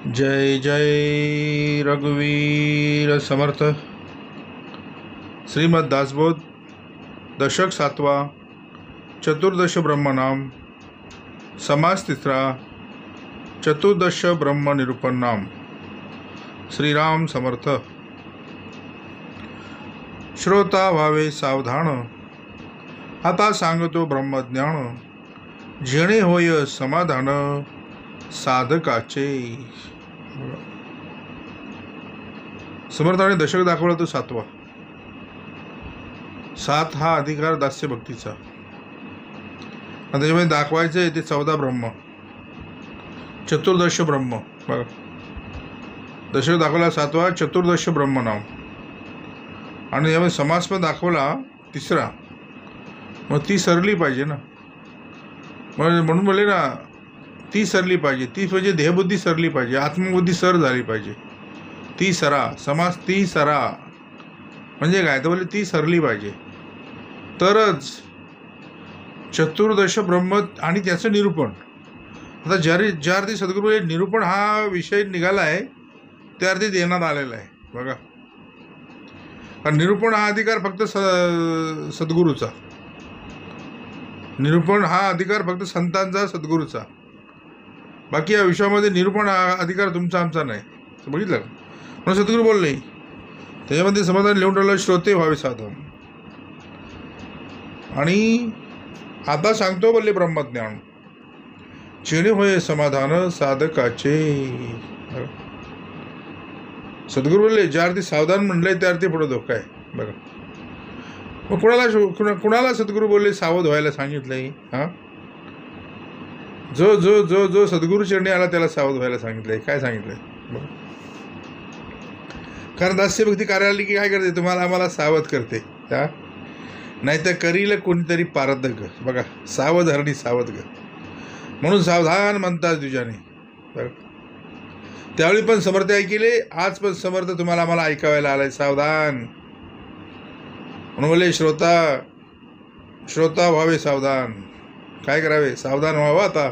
जय जय रघुवीर समर्थ। श्रीमद दासबोध दशक 7वा, चतुर्दश ब्रह्मनाम, समास 3, चतुर्दश ब्रह्म निरूपण नाम। श्रीराम समर्थ। श्रोता व्हावे सावधान, आता सांगतो ब्रह्मज्ञान, जेणे होय समाधान साधकाचे। समर्थाने दशक दाखवला तो 7वा। 7 हा अधिकार दास्य भक्तीचा, आणि त्याच्यामध्ये दाखवायचं आहे ते 14 ब्रह्म, चतुर्दश ब्रह्म। बघा, दशक दाखवला 7वा, चतुर्दश ब्रह्म नाम, आणि यामध्ये समास पण दाखवला 3रा। मग ती सरली पाहिजे ना, म्हणून बोलले ना, ती सरली पाहिजे। ती म्हणजे देहबुद्धी सरली पाहिजे, आत्मबुद्धी सर झाली पाहिजे। ती सरा, समास ती सरा म्हणजे काय, तर बोलले ती सरली पाहिजे, तरच चतुर्दश ब्रह्म आणि त्याचं निरूपण। आता ज्या अर्थी सद्गुरू निरूपण हा विषय निघाला आहे, त्या अर्थी देण्यात आलेला आहे। बघा, कारण निरूपण हा अधिकार फक्त सद्गुरूचा, निरूपण हा अधिकार फक्त संतांचा, सद्गुरूचा। बाकी या विश्वामध्ये निरूपण हा अधिकार तुमचा आमचा नाही, बघितलं। म्हणून सद्गुरू बोलले, त्याच्यामध्ये समाधान लिहून ठेवलं, श्रोते व्हावे साधन, आणि आता सांगतो बोलले ब्रह्मज्ञान, जेणे होय समाधान साधकाचे। सद्गुरू बोलले, ज्या अर्थी सावधान म्हणलंय त्या अर्थी पुढे धोका आहे। बघा, मग कुणाला सद्गुरू बोलले सावध व्हायला सांगितलंय? हा, जो जो जो जो सद्गुरू चरणी आला त्याला सावध व्हायला सांगितलंय। काय सांगितलंय? बघा, कारण दास्य भक्ती कार्याला की काय करते, तुम्हाला आम्हाला सावध करते, हा, नाही तर करील कोणीतरी पारदग। बघा, सावध हरणी सावध ग, म्हणून सावधान म्हणतात तुझ्याने। बघा, त्यावेळी पण समर्थ ऐकिले, आज पण समर्थ तुम्हाला आम्हाला ऐकावायला आलाय, सावधान। म्हणून बोले, श्रोता व्हावे सावधान। काय करावे? सावधान व्हावं आता,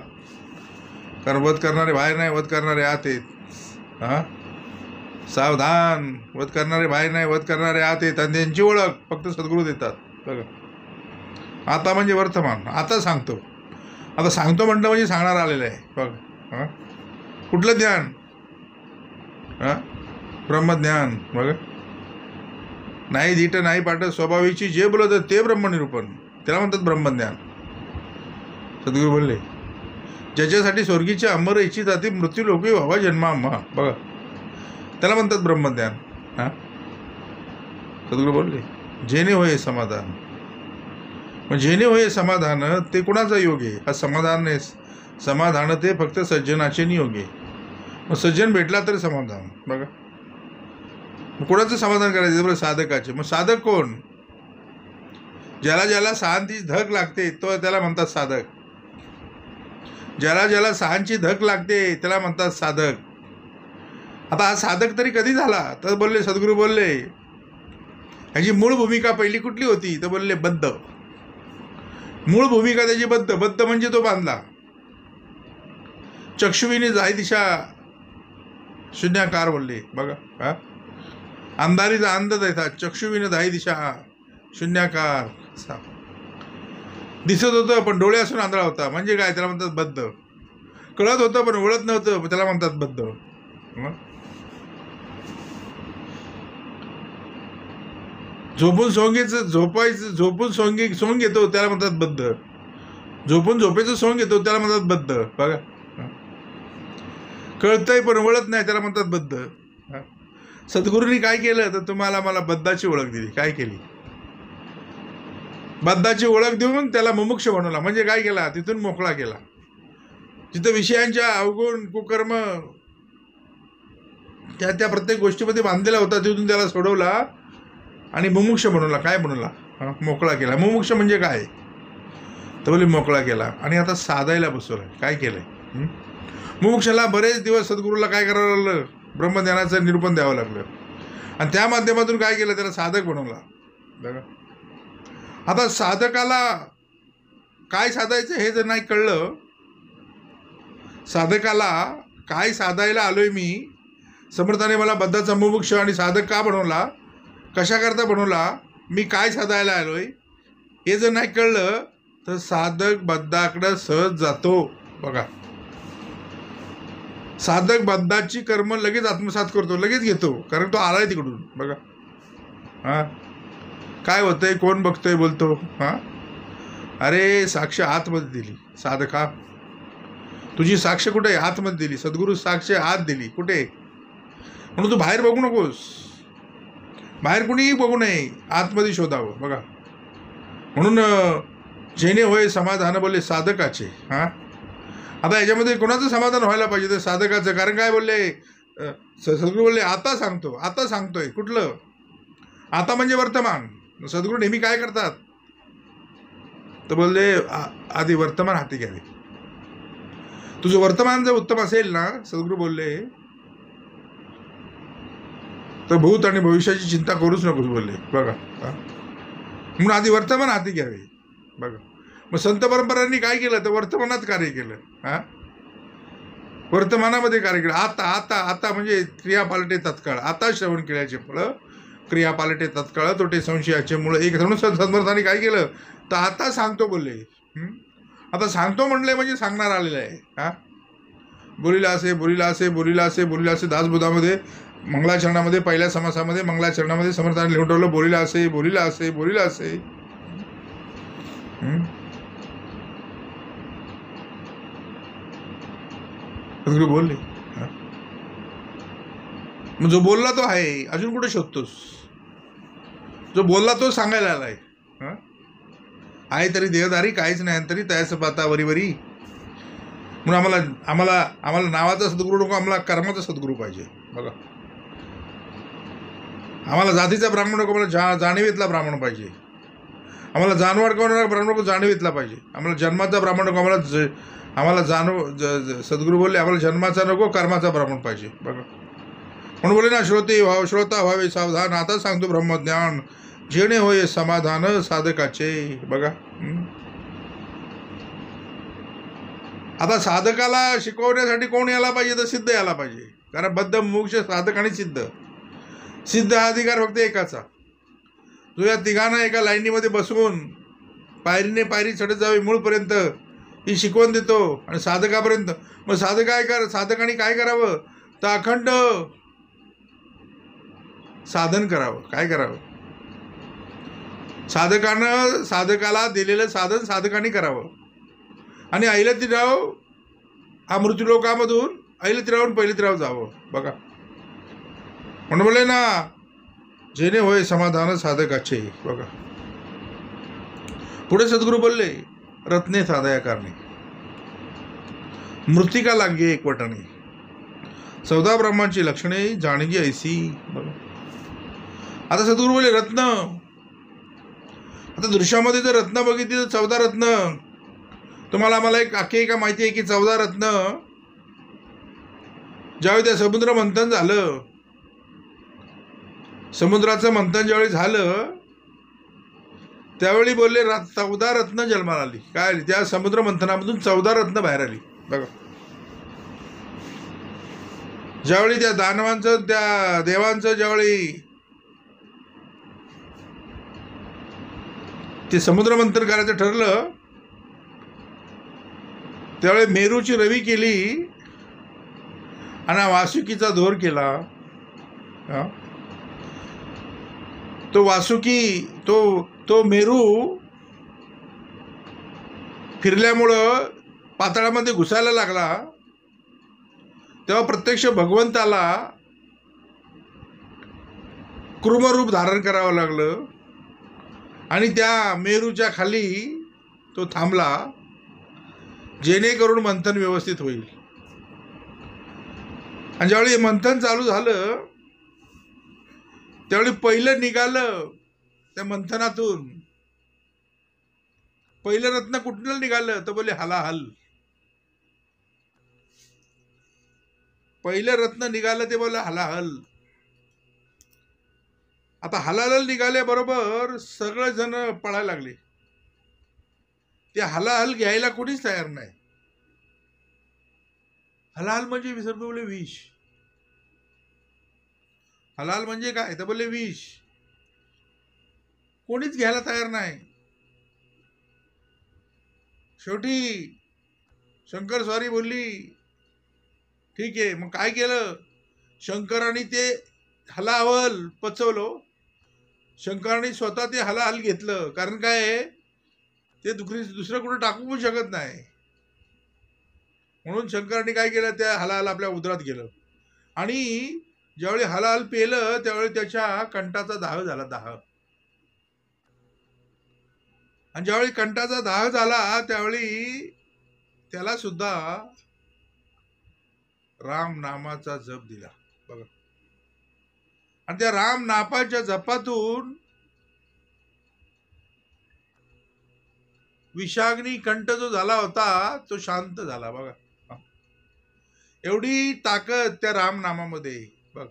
कारण वध करणारे बाहेर नाही, वध करणारे आत आहेत। हा, सावधान, वध करणारे बाहेर नाही, वध करणारे आत आहेत, आणि त्यांची ओळख फक्त सद्गुरू देतात। बघा, आता म्हणजे वर्तमान, आता सांगतो। आता सांगतो म्हणतं म्हणजे सांगणार आलेलं आहे। बघा, हां, कुठलं ज्ञान? हां, ब्रह्मज्ञान। बघा, नाही धीट नाही पाठ, स्वभावीची जे बोलत ते ब्रह्मनिरूपण, त्याला म्हणतात ब्रह्मज्ञान। सद्गुरू बोलले, ज्याच्यासाठी स्वर्गीच्या अमर इच्छित अति मृत्यू लोकी व्हावा जन्मा आम्हा, बघा, त्याला म्हणतात ब्रह्मज्ञान। हां, सद्गुरू बोलले, जेणे होय समाधान। मग जेणे होय समाधान ते कुणाचा योग आहे? हा समाधान आहे, समाधान ते फक्त सज्जनाचे नियोग आहे। मग सज्जन भेटला तर समाधान। बघा, मग कोणाचं समाधान करायचं? बरं, साधकाचे। मग साधक कोण? ज्याला ज्याला सहांची धक लागते तो त्याला म्हणतात साधक, ज्याला ज्याला सहांची धक लागते त्याला म्हणतात साधक। आता हा साधक तरी कधी झाला? तर बोलले, सद्गुरू बोलले, ह्याची मूळ भूमिका पहिली कुठली होती? तर बोलले, बद्ध। मूळ भूमिका त्याची बद्ध, बद्ध म्हणजे तो बांधला। चक्षुविने जाही दिशा शून्याकार बोलले। बघा, हा, अंधारीचा अंध देतात, चक्षुविने दाही दिशा शून्याकार। दिसत होतं पण डोळे असून आंधळा होता, म्हणजे काय? त्याला म्हणतात बद्ध। कळत होतं पण ओळख नव्हतं, त्याला म्हणतात बद्ध। झोपून सोंग घेतो त्याला म्हणतात बद्ध, झोपून झोपेचं सोंग घेतो त्याला म्हणतात बद्ध। बघा, कळतंय पण ओळख नाही, त्याला म्हणतात बद्ध। सद्गुरूंनी काय केलं तर तुम्हाला मला बद्धाची ओळख दिली। काय केली? बद्धाची ओळख देऊन त्याला मुमुक्ष बनवला, म्हणजे काय केला? तिथून मोकळा केला। जिथं विषयांच्या अवगुण कुकर्म त्या प्रत्येक गोष्टीमध्ये बांधलेला होता, तिथून त्याला सोडवला आणि मुमुक्ष बनवला। काय बनवला? मोकळा केला। मुमुक्ष म्हणजे काय? तर बोले मोकळा केला, आणि आता साधायला बसवला। काय केलंय? मुमुक्षाला बरेच दिवस सद्गुरूला काय करावं लागलं? ब्रह्मज्ञानाचं निरूपण द्यावं लागलं, आणि त्या माध्यमातून काय केलं? त्याला साधक बनवला। बघा, आता साधकाला काय साधायचं हे जर नाही कळलं, साधकाला काय साधायला आलोय मी, समर्थाने मला बद्धाचा मुमुक्ष आणि साधक का बनवला, कशाकरता बनवला, मी काय साधायला आलोय हे जर नाही कळलं तर साधक बद्धाकडं सहज जातो. बघा, साधक बद्धाची कर्म लगेच आत्मसात करतो, लगेच घेतो, कारण तो आलाय तिकडून. बघा हां, काय होतंय, कोण बघतोय, बोलतो. हां, अरे साक्ष आतमध्ये दिली साधका, तुझी साक्ष कुठे आहे, आतमध्ये दिली. सद्गुरू साक्ष आत दिली, कुठे, म्हणून तू बाहेर बघू नकोस, बाहेर कुणीही बघू नये, आतमध्ये शोधावं. बघा, म्हणून जेणे होय समाधान बोलले साधकाचे. हां, आता याच्यामध्ये कोणाचं समाधान व्हायला पाहिजे, तर साधकाचं. कारण काय बोलले, सद्गुरू बोलले आता सांगतो, आता सांगतोय. कुठलं आता, म्हणजे वर्तमान. सद्गुरू नेहमी काय करतात, तर बोलले आधी वर्तमान हाती घ्यावे. तुझं वर्तमान जर उत्तम असेल ना, सद्गुरू बोलले, तर भूत आणि भविष्याची चिंता करूच नकोस बोलले. बघा, म्हणून आधी वर्तमान हाती घ्यावे. बघा, मग संत परंपरांनी काय केलं, तर वर्तमानात कार्य केलं. हां, वर्तमानामध्ये कार्य केलं. आता आता आता म्हणजे क्रिया पालटे तत्काळ. आता श्रवण केल्याचे फळं, क्रिया पालटे तत्काळ, तोटे संशयाचे मुळं एक. म्हणून समर्थांनी काय केलं, तर आता सांगतो बोलले. आता सांगतो म्हणले म्हणजे सांगणार आलेलं आहे. हां, बोलीला असे, बोलीला असे, बोलीला असे, बोलीला असे. दासबोधामध्ये मंगलाचरणामध्ये पहिल्या समासामध्ये मंगलाचरणामध्ये समर्थांनी लिहून ठेवलं, बोलीला असे, बोलीला असे, बोलीला असे. बोलले. मग जो बोलला तो आहे, अजून कुठे शोधतोस, जो बोलला तो सांगायला आलाय. आहे तरी देहधारी, काहीच नाही तरी तयास पाता वरी वरी. म्हणून आम्हाला आम्हाला आम्हाला नावाचा सद्गुरू नको, आम्हाला कर्माचा सद्गुरू पाहिजे. बघा, आम्हाला जातीचा ब्राह्मण नको, आम्हाला जाणीवेतला ब्राह्मण पाहिजे. आम्हाला जानवाड करणारा ब्राह्मण नको, जाणीवेतला पाहिजे. आम्हाला जन्माचा ब्राह्मण नको, आम्हाला सद्गुरू बोलले आम्हाला जन्माचा नको, कर्माचा ब्राह्मण पाहिजे. बघा, म्हणून बोले ना, श्रोता व्हावे सावधान, आता सांगतो ब्रह्मज्ञान, जेणे होय समाधान साधकाचे. बघा, आता साधकाला शिकवण्यासाठी कोण यायला पाहिजे, तर सिद्ध यायला पाहिजे. कारण बद्ध मोक्ष साधक आणि सिद्ध हा अधिकार फक्त एकाचा. जो या तिघांना एका लाईनीमध्ये बसवून पायरीने पायरी चढत जावी मूळपर्यंत ही शिकवण देतो, आणि साधकापर्यंत. मग साधकाने काय करावं, तर अखंड साधन करावं. काय करावं, साधकाला दिलेलं साधन साधकाने करावं. आणि ऐलतिराव हा मृत्यूलोकामधून ऐलतिरावून पहिलितिराव जावं. बघा, म्हणून बोलले ना, जेणे होय समाधान साधकाचे. बघा, पुढे सद्गुरू बोलले, रत्ने साधया कारणे, मृत्तिका लागे एकवटणे, 14 ब्रह्मांची लक्षणे जाणगी ऐसी. बघा, आता सद्गुरू बोलले रत्न. आता दृश्यामध्ये जर रत्न बघितली तर 14 रत्न. तुम्हाला आम्हाला एक आख्यायिका माहिती आहे की 14 रत्न ज्यावेळी त्या समुद्र मंथन झालं, समुद्राचं मंथन ज्यावेळी झालं त्यावेळी बोलले 14 रत्न जन्माला आली. काय आली, त्या समुद्र मंथनामधून 14 रत्न बाहेर आली. बघा, ज्यावेळी त्या दानवांचं, त्या देवांचं ज्यावेळी ते समुद्र मंथन करायचं ठरलं, त्यावेळी मेरूची रवी केली आणि वासुकीचा धोर केला. तो वासुकी, तो मेरू फिरल्यामुळं पाताळामध्ये घुसायला लागला. तेव्हा प्रत्यक्ष भगवंताला कृमरूप धारण करावं लागलं, आणि त्या मेरूच्या खाली तो थांबला, जेणेकरून मंथन व्यवस्थित होईल. आणि ज्यावेळी मंथन चालू झालं त्यावेळी पहिलं निघालं त्या मंथनातून, पहिलं रत्न कुठलं निघालं, तर बोले हलाहल. पहिलं रत्न निघालं ते बोले हलाहल. आता हलाहल निघाल्याबरोबर सगळेजण पळायला लागले. ते हलाहल घ्यायला कोणीच तयार नाही. हलाहल म्हणजे विसर्ग बोलले विष. हलाल म्हणजे काय तर बोलले विष. कोणीच घ्यायला तयार नाही. शेवटी शंकर स्वारी बोलली ठीक आहे. मग काय केलं शंकराने ते हलाहल पचवलं. शंकराने स्वतः ते हलाहल घेतलं. कारण काय ते दुसरं कुठं टाकू पण शकत नाही. म्हणून शंकराने काय केलं त्या हलाहल आपल्या उदरात गेलं. आणि ज्यावेळी हलाहल पेलं त्यावेळी त्याच्या कंठाचा दाह झाला. दाह. आणि ज्यावेळी कंठाचा दाह झाला त्यावेळी त्याला सुद्धा राम नामाचा जप दिला बघा. आणि त्या राम नामाच्या जपातून विषाग्नी कंठ जो झाला होता तो शांत झाला बघा. एवढी ताकद त्या राम नामामध्ये बघ.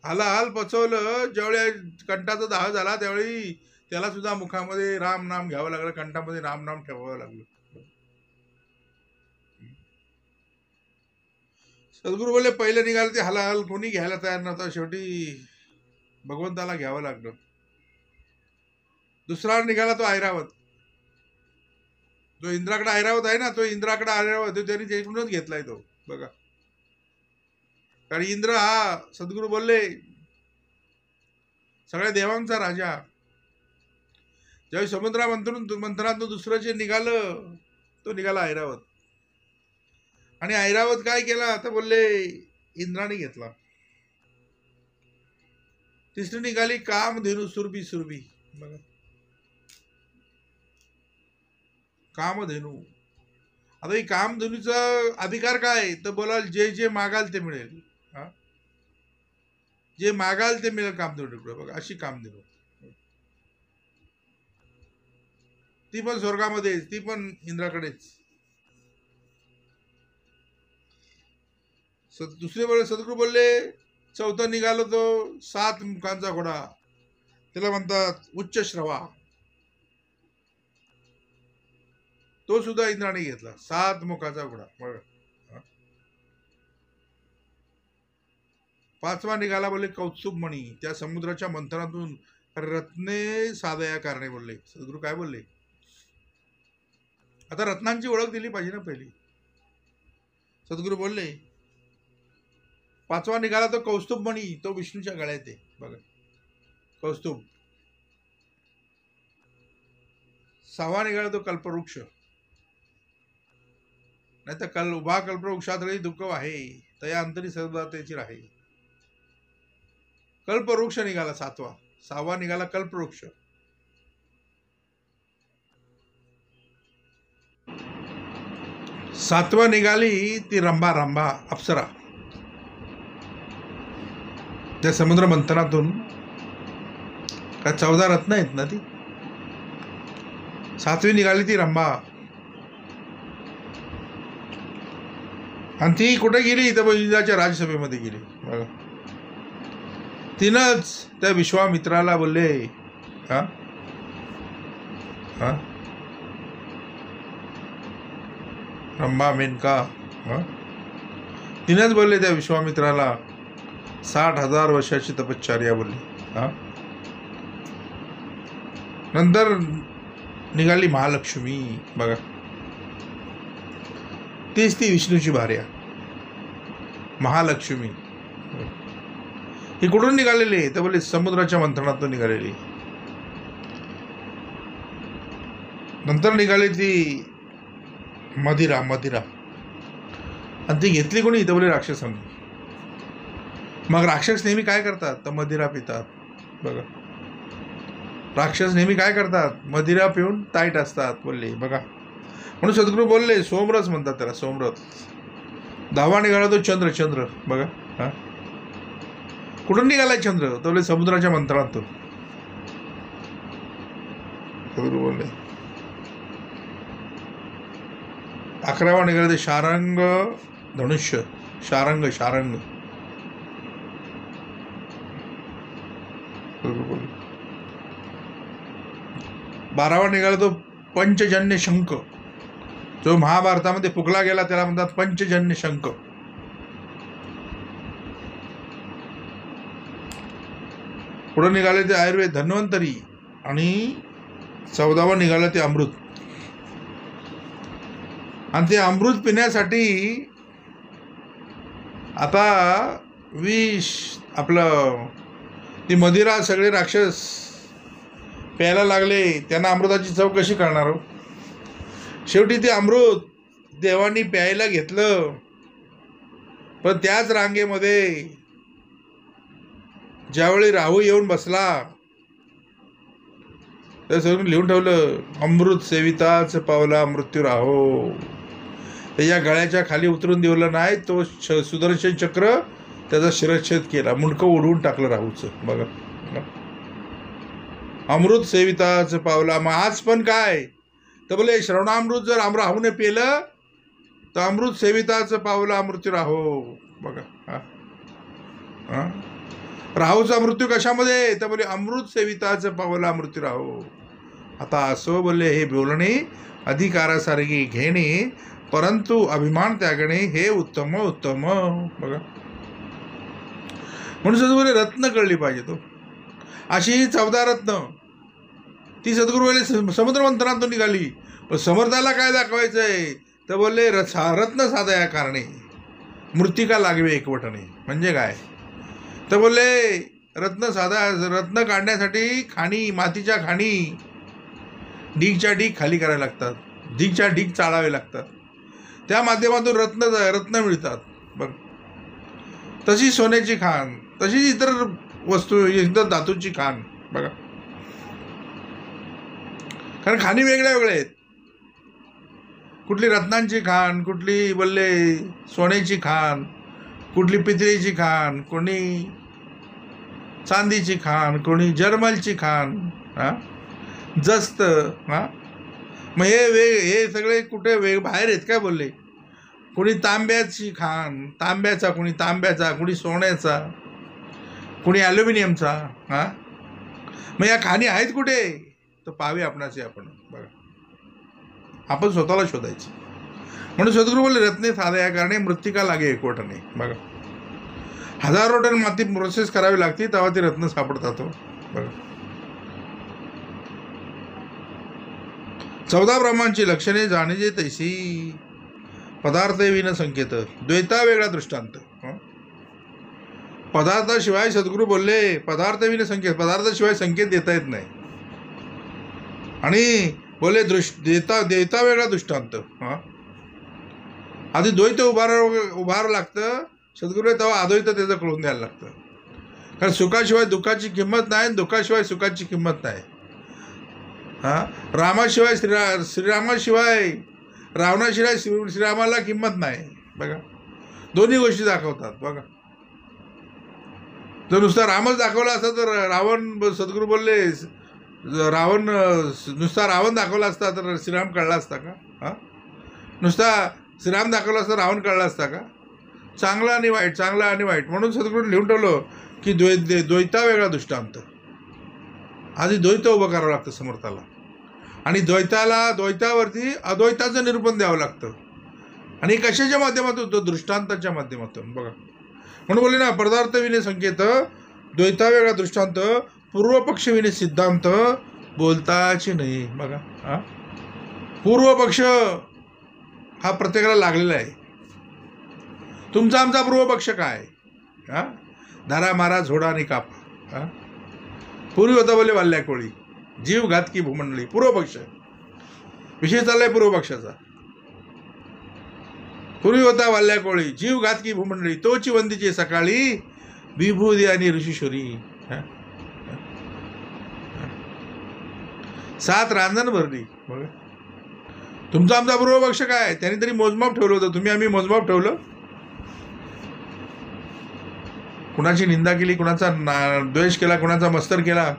हलाहल पचवलं. ज्यावेळी कंठाचा दाह झाला त्यावेळी त्याला सुद्धा मुखामध्ये राम नाम घ्यावं लागलं. कंठामध्ये राम नाम ठेवावं लागलं. सद्गुरू बोलले पहिले निघाले ते हलाहल कोणी घ्यायला तयार नव्हता. शेवटी भगवंताला घ्यावं लागलं. दुसरा निघाला तो ऐरावत. जो इंद्राकडे ऐरावत आहे ना तो इंद्राकडे ऐरावत त्यांनी तिकडूनच घेतलाय तो बघा. कारण इंद्र हा सद्गुरू बोलले सगळ्या देवांचा राजा. ज्यावेळी समुद्रा मंथनातून दुसरं जे निघालं तो निघाला ऐरावत. आणि ऐरावत काय केला तर बोलले इंद्राने घेतला. तिसरी निघाली कामधेनू सुरभी सुरभी बघा. कामधेनू. आता ही कामधेनूचा अधिकार काय तर बोलाल जे जे मागाल ते मिळेल. जे मागाल ते मिळेल कामधेनूकडे बघा. अशी कामधेनू. ती पण स्वर्गामध्ये ती पण इंद्राकडेच. दुसरे बोलले सद्गुरू बोलले चौथा निघालो तो 7 मुखांचा घोडा. त्याला म्हणतात उच्च श्रवा. तो सुद्धा इंद्राने घेतला. 7 मुखाचा घोडा बघा. 5वा निघाला बोलले कौत्सुभमणी. त्या समुद्राच्या मंथनातून रत्ने साधया कारणे बोलले सद्गुरू. काय बोलले आता रत्नांची ओळख दिली पाहिजे ना पहिली. सद्गुरू बोलले 5वा निघाला तो कौस्तुभमणी. तो विष्णूच्या गळ्यात आहे बघा. कौस्तुभ. 6वा निघाला तो कल्पवृक्ष. नाही तर उभा कल्पवृक्षात दुःख आहे तया अंतरी सर्व त्याची राहे. कल्पवृक्ष निघाला 7वा. 6वा निघाला कल्पवृक्ष. 7वा निघाली ती रंभा. रंभा अप्सरा. त्या समुद्र मंथनातून काय 14 रत्न आहेत ना ती. 7वी निघाली ती रंभा. आणि ती कुठे गेली तर इंद्राच्या राजसभेमध्ये गेली बघा. तिनंच त्या विश्वामित्राला बोलले हा हा रंभा मेनका. तिनंच बोलले त्या विश्वामित्राला 60,000 वर्षाची तपश्चर्या बोलली. नंतर निघाली महालक्ष्मी बघा. तीच ती विष्णूची भार्या महालक्ष्मी. ही कुठून निघालेली तर बोलले समुद्राच्या मंथनातून निघालेली. नंतर निघाली ती मदिरा. मदिरा. आणि ती घेतली कोणी तर बोले राक्षसांनी. मग राक्षस नेहमी काय करतात तर मदिरा पितात बघा. राक्षस नेहमी काय करतात मदिरा पिऊन टाईट असतात बोलले बघा. म्हणून सद्गुरू बोलले सोमरस म्हणतात त्याला. सोमरस. 10वा निघाला तो चंद्र. चंद्र बघा. कुठून निघालाय चंद्र तर बोले समुद्राच्या मंथनातून. सद्गुरू बोलले. 11वा निघाला ते शारंग धनुष्य. शारंग. शारंग. 12वा निघाला तो पंचजन्य शंख, जो महाभारतामध्ये फुकला गेला त्याला म्हणतात पंचजन्य शंख. पुढे निघाले ते आयुर्वेद धन्वंतरी, आणि 14वं निघालं ते अमृत. आणि ते अमृत पिण्यासाठी आता विष आपलं ती मदिरा सगळे राक्षस प्यायला लागले. त्यांना अमृताची चव कशी कळणार हो? शेवटी ते अमृत देवांनी प्यायला घेतलं. पण त्याच रांगेमध्ये ज्यावेळी राहू येऊन बसला तर सगळं लिहून ठेवलं, अमृत सेविताच पावला मृत्यू राहो. त्याच्या गळ्याच्या खाली उतरून दिवलं नाही, तो सुदर्शन चक्र त्याचा शिरच्छेद केला, मुंडकं उडवून टाकलं राहूचं. बघा, अमृत सेविताच पावला. मग आज पण काय तर बोले श्रवणामृत जर राहूने पेलं तर अमृत सेविताच पावला मृत्यू राहो. बघा, हा राहूचा मृत्यू कशामध्ये तर बोले अमृत सेविताच पावला मृत्यू राहो. आता असो बोलले, हे बोलणे अधिकारासारखी घेणे, परंतु अभिमान त्यागणे हे उत्तम उत्तम. बघा, म्हणून सद्गुरू रत्न कळली पाहिजे. तो अशी 14 रत्न ती सद्गुरू समुद्र मंथनातून निघाली. पण समर्थाला काय दाखवायचं आहे तर बोलले रत्न साधया कारणे मृत्तिका लागवे एकवटणे. म्हणजे काय तर बोलले रत्न काढण्यासाठी खाणी, मातीच्या खाणी ढीगच्या ढीग खाली करायला लागतात, ढीगच्या ढीग चाळावे लागतात, त्या माध्यमातून रत्न मिळतात. बघ, तशी सोन्याची खाण, तशीच इतर वस्तू, इतर धातूची खाण. बघा, कारण खाणी वेगळ्या वेगळ्या आहेत. कुठली रत्नांची खाण, कुठली बोलले सोन्याची खाण, कुठली पितळेची खाण, कोणी चांदीची खाण, कोणी जर्मलची खाण, जस्त. मग हे सगळे कुठे बाहेर आहेत काय बोलले. कोणी तांब्याची खाण, तांब्याचा, कोणी तांब्याचा, कोणी सोन्याचा, कोणी ॲल्युमिनियमचा. मग या खाणी आहेत कुठे तर पाहावे आपणाचे आपण. बघा, आपण स्वतःला शोधायची. म्हणून सद्गुरू बोलले रत्ने साधया कारणे मृत्तिका लागे एकवटणे. बघा, 1000 टन माती प्रोसेस करावी लागते तेव्हा ते रत्न सापडतात. बघा, 14 ब्रह्मांची लक्षणे जाणीजे तैसी पदार्थ विन संकेत. द्वैता वेगळा दृष्टांत. पदार्थाशिवाय सद्गुरू बोलले पदार्थ विन संकेत, पदार्थाशिवाय संकेत देता येत नाही. आणि बोले देता वेगळा दृष्टांत. आधी द्वैत उभारावं लागतं सद्गुरू, तेव्हा अद्वैत त्याचं कळून द्यायला लागतं. कारण सुखाशिवाय दुःखाची किंमत नाही, दुःखाशिवाय सुखाची किंमत नाही. रामाशिवाय श्रीरामाशिवाय रावणाशिवाय श्रीरामाला किंमत नाही. बघा, दोन्ही गोष्टी दाखवतात. बघा, जर नुसता रामच दाखवला असता तर रावण, सद्गुरू बोलले रावण, नुसता रावण दाखवला असता तर श्रीराम कळला असता का? नुसता श्रीराम दाखवला असता रावण कळला असता का? चांगला आणि वाईट, चांगला आणि वाईट. म्हणून सद्गुरू लिहून ठेवलं की द्वैता वेगळा दृष्टांत. आधी द्वैत उभं करावं लागतं समर्थाला, आणि द्वैतावरती अद्वैताचं निरूपण द्यावं लागतं. आणि कशाच्या माध्यमातून तो दृष्टांताच्या माध्यमातून. बघा, म्हणून बोलले ना पदार्थ विने संकेत, द्वैता वेगळा दृष्टांत, पूर्वपक्ष विने सिद्धांत, बोलताची नाही. बघा, पूर्वपक्ष हा प्रत्येकाला लागलेला आहे. तुमचा आमचा पूर्वपक्ष काय? धारा मारा झोडा आणि कापा. पूर्वी होता बोले वाल्ल्या कोळी, जीव घातकी भूमंडळी. पूर्वपक्ष विषय चाललाय पूर्वपक्षाचा. पूर्वी होता वाल्ल्या कोळी, जीव घातकी भूमंडळी, तोची वंदीचे सकाळी, विभूदी आणि ऋषीश्वरी. 7 रांजण भरली. बघा, तुमचा आमचा पूर्वपक्ष काय? त्यांनी तरी मोजमाप ठेवलं होतं, तुम्ही आम्ही मोजमाप ठेवलं. कुणाची निंदा केली, कुणाचा द्वेष केला, कुणाचा मस्तर केला,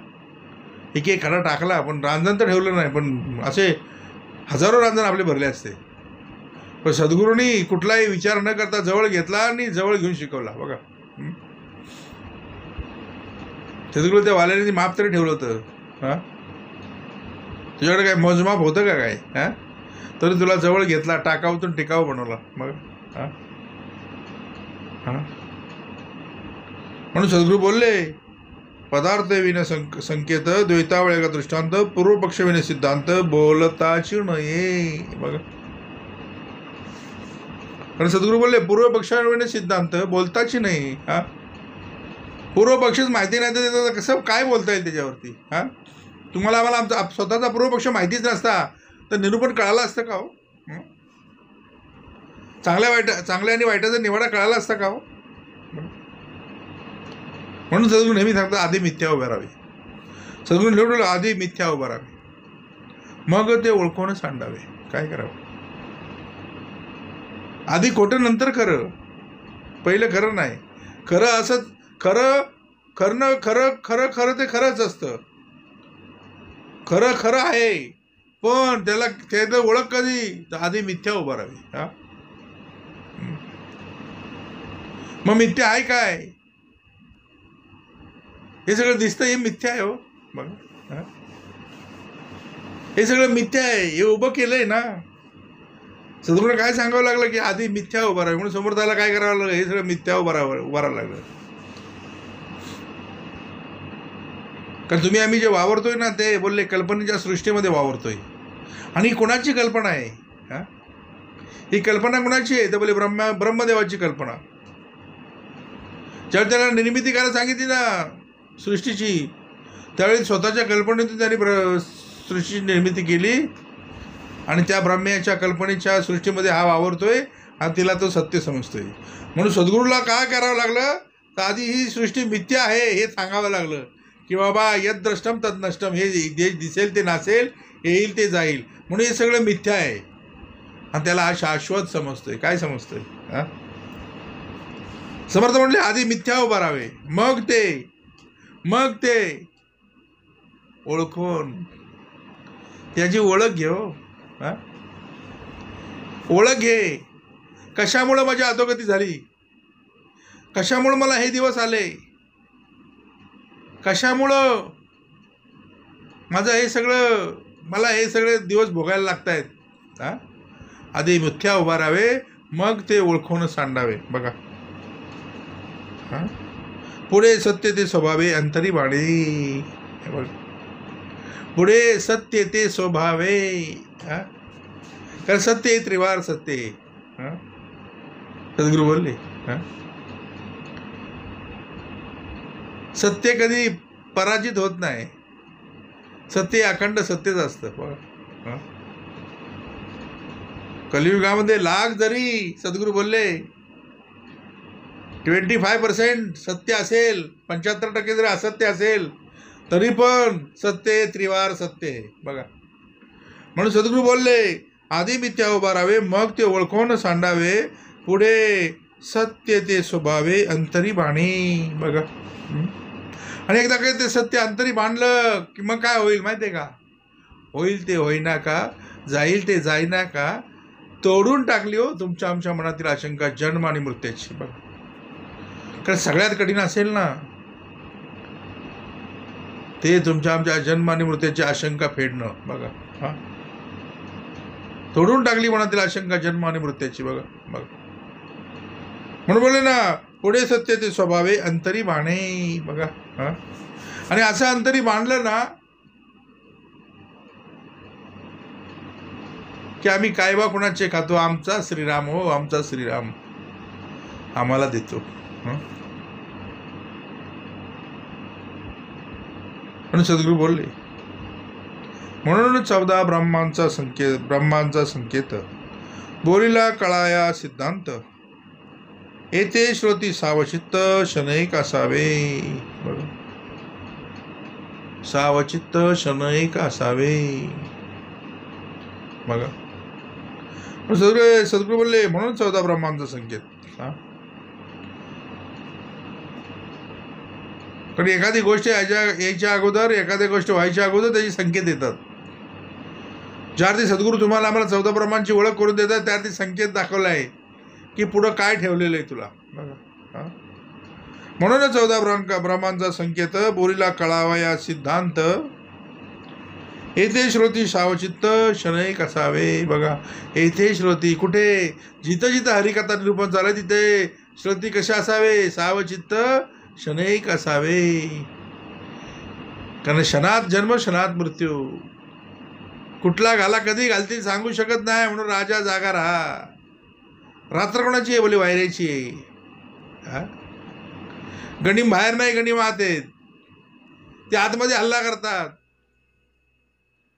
एक खडा टाकला, पण रांजण तर ठेवलं नाही. पण असे हजारो रांजण आपले भरले असते. पण सद्गुरूंनी कुठलाही विचार न करता जवळ घेतला आणि जवळ घेऊन शिकवला. बघा, सद्गुरू त्या वाल्याने माप तरी ठेवलं होतं. तुझ्याकडे काय मोजमाप होतं का काय? हां, तरी तुला जवळ घेतला, टाकाऊतून टिकाऊ बनवला. मग हां हां म्हणून सद्गुरू बोलले, पदार्थ विन संकेत, द्वैतावळ का दृष्टांत, पूर्वपक्ष विन सिद्धांत, बोलताची नये. बघा, कारण सद्गुरू बोलले पूर्वपक्ष विन सिद्धांत, बोलताची नाही. हां, पूर्वपक्षच माहिती नाही तर कसं काय बोलता येईल त्याच्यावरती? हां, तुम्हाला आम्हाला आमचा स्वतःचा पूर्वपक्ष माहितीच नसता तर निरूपण कळालं असतं का हो? चांगल्या आणि वाईटाचा निवाडा कळाला असता का हो? म्हणून सद्गुरू नेहमी सांगतात आधी मिथ्या उभ्या राहावी. सद्गुरू निवडलं आधी मिथ्या उभा राहावी, मग ते ओळखून सांडावे. काय करावं? आधी खोटं नंतर खरं, पहिलं खरं नाही. खरं असं खरं खरं खरं खरं खरं ते खरंच असतं. खरं खरं आहे, पण त्याचं ओळख कधी? तर आधी मिथ्या उभा राहावी. हा, मग मिथ्या आहे काय? हे सगळं दिसतं, हे मिथ्या आहे हो. बघा, हे सगळं मिथ्या आहे, हे उभं केलंय ना. सद्गुरूला काय सांगावं लागलं की आधी मिथ्या उभा राहावी. म्हणून समोर त्याला काय करावं लागलं? हे सगळं मिथ्या उभा राहावं लागलं. कारण तुम्ही आम्ही जे वावरतोय ना, ते बोलले कल्पनेच्या सृष्टीमध्ये वावरतोय. आणि कोणाची कल्पना आहे? हा, ही कल्पना कोणाची आहे? तर बोले ब्रह्मदेवाची कल्पना. ज्यावेळी त्याला निर्मिती करायला सांगितली ना सृष्टीची, त्यावेळी स्वतःच्या कल्पनेतून त्यांनी सृष्टीची निर्मिती केली. आणि त्या ब्रह्म्याच्या कल्पनेच्या सृष्टीमध्ये हा वावरतोय आणि तिला तो सत्य समजतोय. म्हणून सद्गुरूला काय करावं लागलं? तर आधी ही सृष्टी मिथ्या आहे हे सांगावं लागलं की बाबा यद द्रष्टम तद नष्टम, हे जे दिसेल ते नासेल, येईल ते जाईल, म्हणून हे सगळं मिथ्या आहे. आणि त्याला हा शाश्वत समजतोय. काय समजतोय? हां, समर्थ म्हणले आधी मिथ्या उभा राहावे, मग ते ओळखून त्याची ओळख घे हो. हां, ओळख घे. कशामुळं माझी अधोगती झाली? कशामुळं मला हे दिवस आले? कशामुळं मला हे सगळे दिवस भोगायला लागत आहेत? हां, आधी मिथ्या उभा राहावे, मग ते ओळखून सांडावे. बघा, हां, पुढे सत्य ते स्वभावे अंतरी बाणे. पुढे सत्य ते स्वभावे. हां, कारण सत्य हे त्रिवार सत्य आहे. हां, सद्गुरू बोलले. हां, सत्य कधी पराजित होत नाही. सत्य अखंड सत्यच असतं. कलियुगामध्ये लाख जरी सद्गुरू बोलले 25% सत्य असेल, 75% जरी असत्य असेल, तरी पण सत्य त्रिवार सत्य आहे. बघा, म्हणून सद्गुरू बोलले आधी मिथ्या उभा राहावे, मग ते ओळखून सांडावे. पुढे सत्य ते स्वभावे अंतरी बाणे. बघा, आणि एकदा काही ते सत्य अंतरी बांधलं की मग काय होईल माहिती आहे का? होईल ते होईना का, जाईल ते जाईना का, तोडून टाकली हो तुमच्या आमच्या मनातील आशंका जन्म आणि मृत्यूची. बघा, कारण सगळ्यात कठीण असेल ना ते तुमच्या आमच्या जन्म आणि मृत्यूची आशंका फेडणं. बघा, हां, तोडून टाकली मनातील आशंका जन्म आणि मृत्यूची. बघा, म्हणून बोलले ना पुढे सत्य ते स्वभावे अंतरी बाणे. बघा, हां, आणि असं अंतरी बांधलं ना की आम्ही काय बा कुणाचे खातो? आमचा श्रीराम हो, आमचा श्रीराम आम्हाला देतो. म्हणून सद्गुरू बोलले, म्हणून 14 ब्रह्मांचा संकेत बोलीला कळाया सिद्धांत, येथे श्रोती सावचित्त शनैक असावे. बघा, सावचित्त शनैक असावे. बघा, सद्गुरू बोलले म्हणून 14 ब्रह्मांचा संकेत. हा, कारण एखादी गोष्ट यायच्या अगोदर, एखादी गोष्ट व्हायच्या अगोदर त्याचे संकेत येतात. ज्यार्थी सद्गुरू तुम्हाला आम्हाला 14 ब्रह्मांची ओळख करून देतात, त्यार्थी संकेत दाखवला आहे की पुढं काय ठेवलेलं आहे तुला. बघा, म्हणूनच 14 ब्रह्मांचा संकेत बोलीला कळावा या सिद्धांत, येथे श्रोती सावचित्त शनैक असावे. बघा, येथे श्रोती कुठे, जिथं जिथं हरिकथा निरूपण झालं तिथे श्रोती कशा असावे, सावचित्त शनैक असावे. कारण क्षणात जन्म क्षणात मृत्यू, कुठला घाला कधी घालतील सांगू शकत नाही, म्हणून राजा जागा राहा. रात्र कोणाची आहे, बोले वायऱ्याची आहे. गणिम बाहेर नाही, गणिम आत आहेत. ते आतमध्ये हल्ला करतात,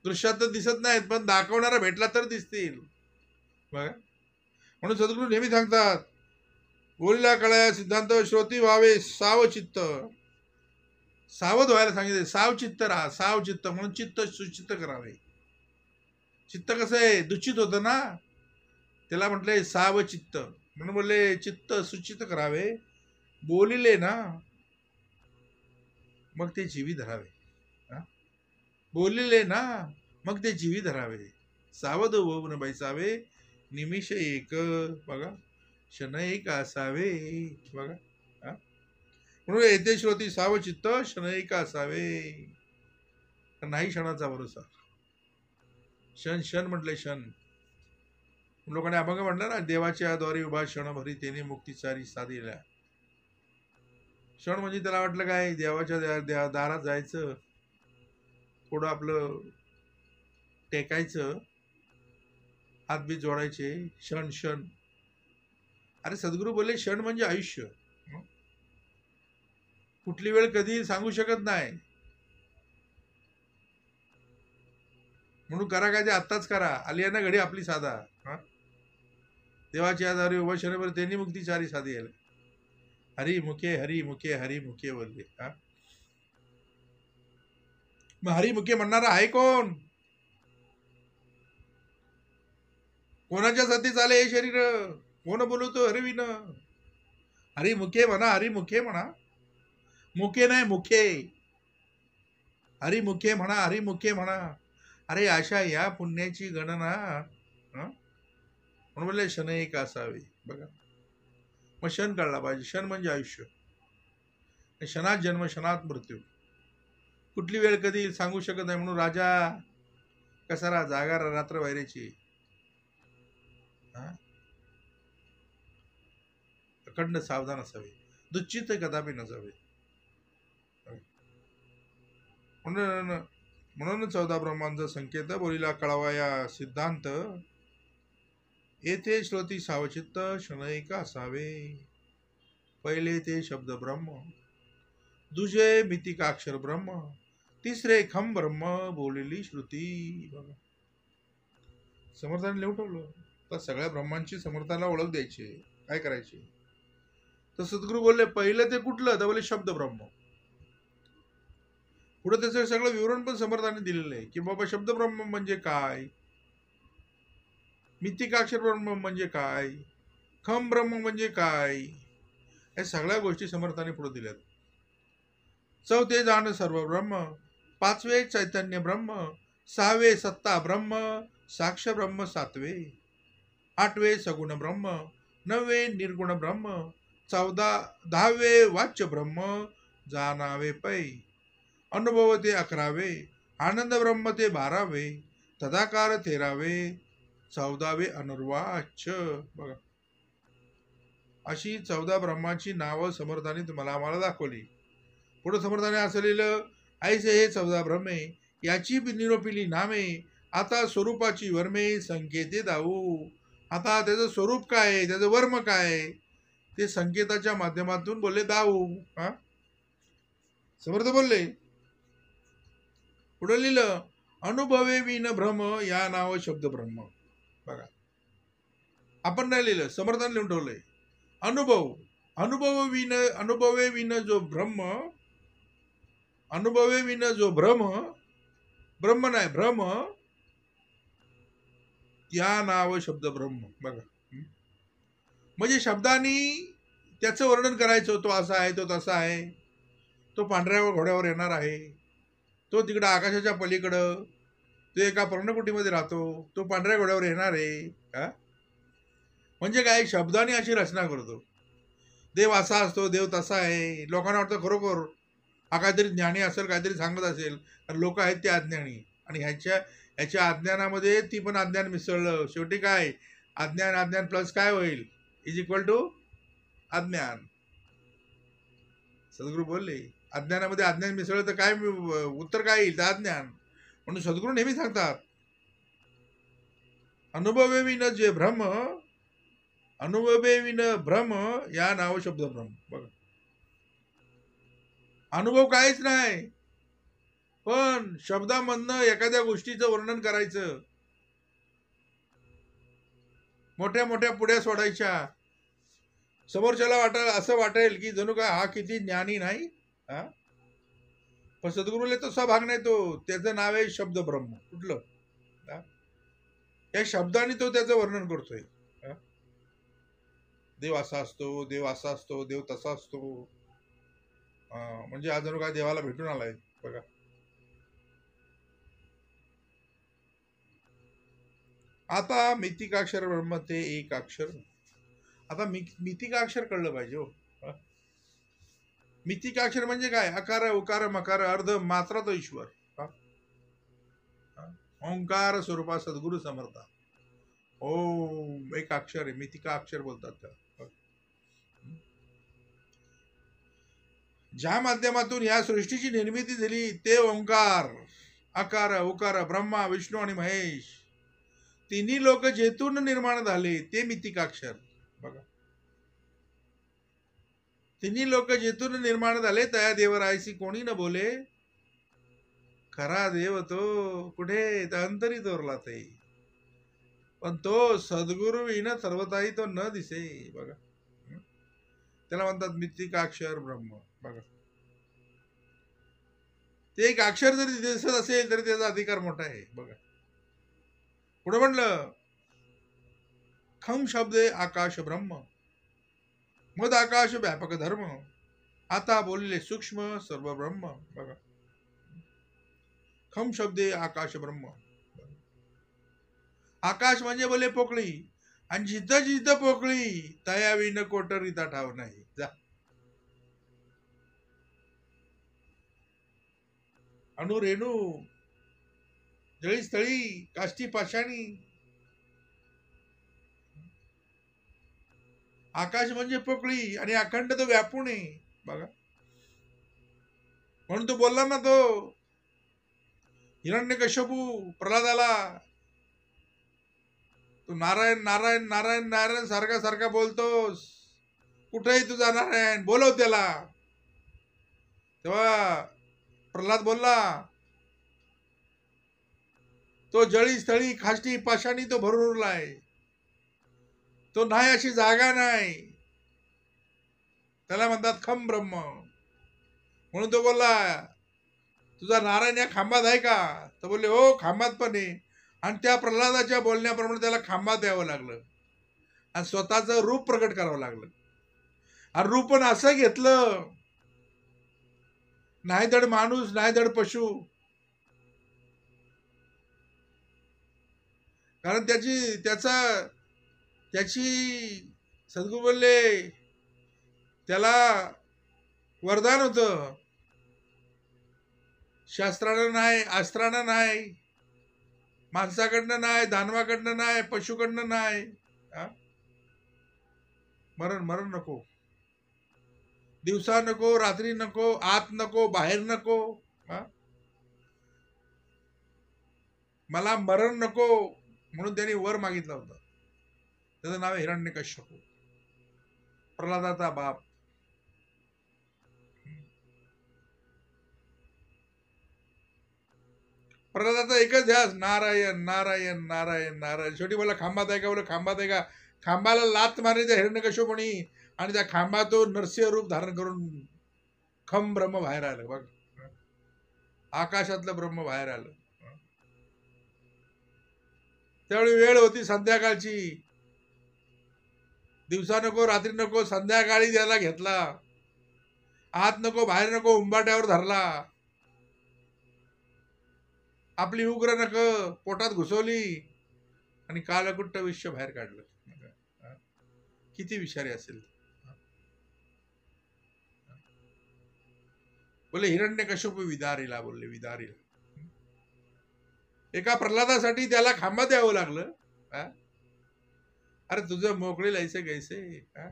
दृश्यात तर दिसत नाहीत, पण दाखवणारा भेटला तर दिसतील. बघा, म्हणून सद्गुरू नेहमी सांगतात, बोलीला कळाया सिद्धांत श्रोती व्हावे सावचित्त. सावध व्हायला सांगितले, सावचित्त राहा, सावचित्त. म्हणून चित्त सुचित्त करावे. चित्त कसं आहे, दुचित होतं ना, त्याला म्हटलंय सावचित्त. म्हणून बोलले चित्त सुचित करावे. बोलिले ना मग ते जीवी धरावे. बोलिले ना मग ते जीवी धरावे. सावध होऊन बैसावे, निमिष एक. बघा, क्षण एक असावे. बघा, म्हणून येथे श्रोती सावचित्त क्षण एक असावे. नाही क्षणाचा भरोसा. क्षण क्षण म्हटले क्षण. लोकांनी अभंग म्हटलं ना, देवाच्या द्वारे उभा क्षण भरी त्याने मुक्तीचारी साधिला. क्षण म्हणजे त्याला वाटलं काय, देवाच्या दारात जायचं, थोडं आपलं टेकायचं, हातबीत जोडायचे, क्षण क्षण. अरे सद्गुरू बोलले क्षण म्हणजे आयुष्य. कुठली वेळ कधी सांगू शकत नाही, म्हणून करा काय ते आत्ताच करा. आली आहे ना घडी आपली साधा. देवाच्या आधारे उभा क्षणभर त्यांनी मुक्तीचारी साधी आले. हरी मुखे हरी मुखे हरी मुखे बोलले. मग हरी मुखे म्हणणारा आहे कोण? कोणाच्या साठी चाले हे शरीर? कोण बोलवतो हरविन? हरी मुखे म्हणा, हरी मुखे म्हणा, मुखे नाही मुखे. हरी मुखे म्हणा, हरी मुखे म्हणा. अरे अशा या पुण्याची गणना म्हणून बोलले क्षण एक असावे. बघा, मग क्षण कळला पाहिजे. क्षण म्हणजे आयुष्य. क्षणात जन्म क्षणात मृत्यू, कुठली वेळ कधी सांगू शकत नाही. म्हणून राजा कसारा जागा रात्र वैराची. अखंड सावधान असावे, दुच्चित कदापि नसावे. म्हणून 14 ब्रह्मांचा संकेत बोलीला कळावा या सिद्धांत. येथे श्रोती सावचित्त क्षणैक असावे. पहिले ते शब्द ब्रह्म, दुजे मितिकाक्षर ब्रह्म, तिसरे खम ब्रह्म बोललेली श्रुती. बघा, समर्थाने लिहून ठेवलं. तर सगळ्या ब्रह्मांची समर्थाला ओळख द्यायची, काय करायची. तर सद्गुरू बोलले पहिलं ते कुठलं, तर बोले शब्द ब्रह्म. पुढे त्याचं सगळं विवरण पण समर्थाने दिलेलं आहे, की बाबा शब्द ब्रह्म म्हणजे काय, मितिकाक्षर ब्रह्म म्हणजे काय, खम ब्रह्म म्हणजे काय, या सगळ्या गोष्टी समर्थाने पुढे दिल्यात. चौथे जाण सर्व ब्रह्म, पाचवे चैतन्य ब्रह्म, सहावे सत्ता ब्रह्म, साक्ष ब्रह्म सातवे, आठवे सगुण ब्रह्म, नववे निर्गुण ब्रह्म, 10वे वाच्य ब्रह्म जाणावे पै, अनुभव ते 11वे, आनंद ब्रह्म ते 12वे, तदाकार 13वे, 14वे अनर्वाच्य. बघा, अशी 14 ब्रह्माची नावं समर्थाने तुम्हाला आम्हाला दाखवली. पुढे समर्थाने असं लिहिलं, ऐसे हे 14 ब्रह्मे, याची निरोपिली नामे, आता स्वरूपाची वर्मे संकेते दाऊ. आता त्याचं स्वरूप काय, त्याचं वर्म काय, ते संकेताच्या माध्यमातून बोलले दाऊ. समर्थ बोलले. पुढे लिहिलं, अनुभवे विन भ्रम, या नाव शब्द ब्रह्म. बघा, आपण नाही लिहिलं, समर्थाने लिहून ठेवलंय. अनुभवे विन जो ब्रह्म, अनुभवे विन जो भ्रम, ब्रह्म नाही भ्रम, या नाव शब्द ब्रह्म. बघा, म्हणजे शब्दांनी त्याचं वर्णन करायचं. तो असा आहे, तो तसा आहे, तो पांढऱ्या घोड्यावर येणार आहे, तो तिकडं आकाशाच्या पलीकडं, तो एका पर्णकुटीमध्ये राहतो, तो पांढऱ्या घोड्यावर येणार आहे. म्हणजे काय, शब्दाने अशी रचना करतो. देव असा असतो, देव तसा आहे. लोकांना वाटतं खरोखर हा काहीतरी ज्ञानी असेल, काहीतरी सांगत असेल, आणि लोक आहेत ते अज्ञानी. आणि ह्याच्या अज्ञानामध्ये ती पण अज्ञान मिसळलं. शेवटी काय, अज्ञान अज्ञान प्लस काय होईल, इज इक्वल टू अज्ञान. सद्गुरू बोलले अज्ञानामध्ये अज्ञान मिसळलं तर काय उत्तर काय येईल, तर अज्ञान. म्हणून सद्गुरू नेहमी सांगतात, अनुभवेविन जे भ्रम, अनुभवेविन भ्रम या नाव शब्द भ्रम. बघा, अनुभव काहीच नाही, पण शब्दामधनं एखाद्या गोष्टीचं वर्णन करायचं, मोठ्या मोठ्या पुड्या सोडायच्या, समोरच्याला असं वाटेल की जणू काय हा किती ज्ञानी नाही. हा, पण सद्गुरूला तसा भाग नाही. तो त्याचं नाव आहे शब्द ब्रह्म. कुठलं, या शब्दाने तो त्याचं वर्णन करतोय. देव असा असतो, देव असा असतो, देव तसा असतो. म्हणजे हा जणू काय देवाला भेटून आलाय. बघा, आता मितिकाक्षर ब्रह्म ते एक अक्षर. आता मितिकाक्षर कळलं पाहिजे हो. मितिकाक्षर म्हणजे काय, अकार उकार मकार अर्ध मात्रा तो ईश्वर. ओंकार स्वरूपा सद्गुरु समर्था. ओम एक अक्षर आहे, मितिका अक्षर बोलतात त्याला. ज्या माध्यमातून या सृष्टीची निर्मिती झाली ते ओंकार, अकार उकार ब्रह्मा विष्णू आणि महेश, तिन्ही लोक जेथून निर्माण झाले ते मितिकाक्षर. बघा, तिन्ही लोक जेथून निर्माण झाले तया देवरायसी कोणी न बोले, खरा देव तो कुठे अंतरी तोरला ते, पण तो सद्गुरु विन सर्वताही तो न दिसे. बघा, त्याला म्हणतात मितिकाक्षर ब्रह्म. बघा, ते एक अक्षर जरी दिसत असेल तरी त्याचा अधिकार मोठा आहे. बघा, पुढे म्हणलं खम शब्दे आकाश ब्रह्म, मद आकाश व्यापक धर्म, आता बोलले सूक्ष्म सर्व ब्रह्म. बघा, खम शब्दे आकाश ब्रह्म. आकाश म्हणजे बोले पोकळी, आणि जिथं जिथं पोकळी तया विन कोटरीता ठाव नाही. जा, अणु रेणू जळी स्थळी काष्टी पाषाणी. आकाश म्हणजे पोकळी आणि अखंड तो व्यापून आहे. बघा, म्हणून तो बोलला ना, तो हिरण्यकश्यपू प्रल्हादाला, तू नारायण नारायण नारायण नारायण सारखा सारखा बोलतोस, कुठेही तुझा नारायण, बोलव त्याला. तेव्हा प्रल्हाद बोलला, तो जळी स्थळी खाष्टी पाषाणी तो भरून उरलाय, तो नाही अशी जागा नाही. त्याला म्हणतात खम ब्रह्म. म्हणून तो बोलला, तुझा नारायण या खांबात आहे का, तर बोलले हो खांबात पण आहे. आणि त्या प्रल्हादाच्या बोलण्याप्रमाणे त्याला खांबात यावं लागलं आणि स्वतःचं रूप प्रकट करावं लागलं. आणि रूप पण असं घेतलं, नाही धड माणूस नाही धड पशु, कारण त्याची सद्गुरू बोलले त्याला वरदान होतं, शास्त्रानं नाही, अस्त्रानं नाही, माणसाकडनं नाही, दानवाकडनं नाही, पशुकडनं नाही. मरण मरण नको, दिवसा नको, रात्री नको, आत नको, बाहेर नको. मला मरण नको म्हणून त्यांनी वर मागितला होता. त्याचं नाव आहे हिरण्यकश्यपू, प्रल्हादाचा बाप. प्रल्हादाचा एकच ध्यास, नारायण नारायण नारायण नारायण. शेवटी बोला खांबात आहे का, बोला खांबात आहे का. खांबाला लात मारायचा हिरण्यकश्यपूनी आणि त्या खांबातून नरसिंह रूप धारण करून खम ब्रह्म बाहेर आलं. बघ, आकाशातलं ब्रह्म बाहेर आलं. त्यावेळी वेळ होती संध्याकाळची, दिवसा नको रात्री नको, संध्याकाळी त्याला घेतला, आत नको बाहेर नको, उंबाट्यावर धरला, आपली उग्र नख पोटात घुसवली आणि कालकुट्ट विश्व बाहेर काढलं. किती विषारी असेल. बोले हिरण्यकश्यपू विदारीला, बोलले विदारीला. एका प्रल्हादासाठी त्याला खांबा द्यावं लागलं. हा? अरे तुझं मोकळे लायसे कैसे. हा?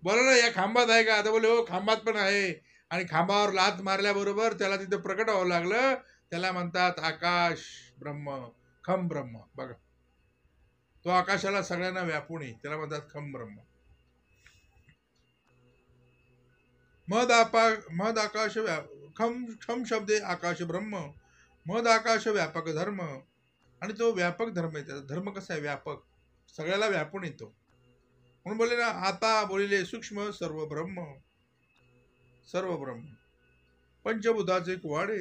बोला ना, या खांबात आहे का? आता बोले हो खांबात पण आहे. आणि खांबावर लात मारल्याबरोबर त्याला तिथं प्रकट व्हावं लागलं. त्याला म्हणतात आकाश ब्रह्म, खम ब्रह्म. बघा, तो आकाशाला सगळ्यांना व्यापून आहे, त्याला म्हणतात खम ब्रह्म. मद आकाश खम खम शब्दे आकाश ब्रह्म, मद आकाश व्यापक धर्म. आणि तो व्यापक धर्म आहे. त्याचा धर्म कसा आहे? व्यापक, सगळ्याला व्यापून येतो. म्हणून बोलले ना, आता बोलिले सूक्ष्म सर्व ब्रह्म, सर्व ब्रह्म पंचभूताचे कुवाडे.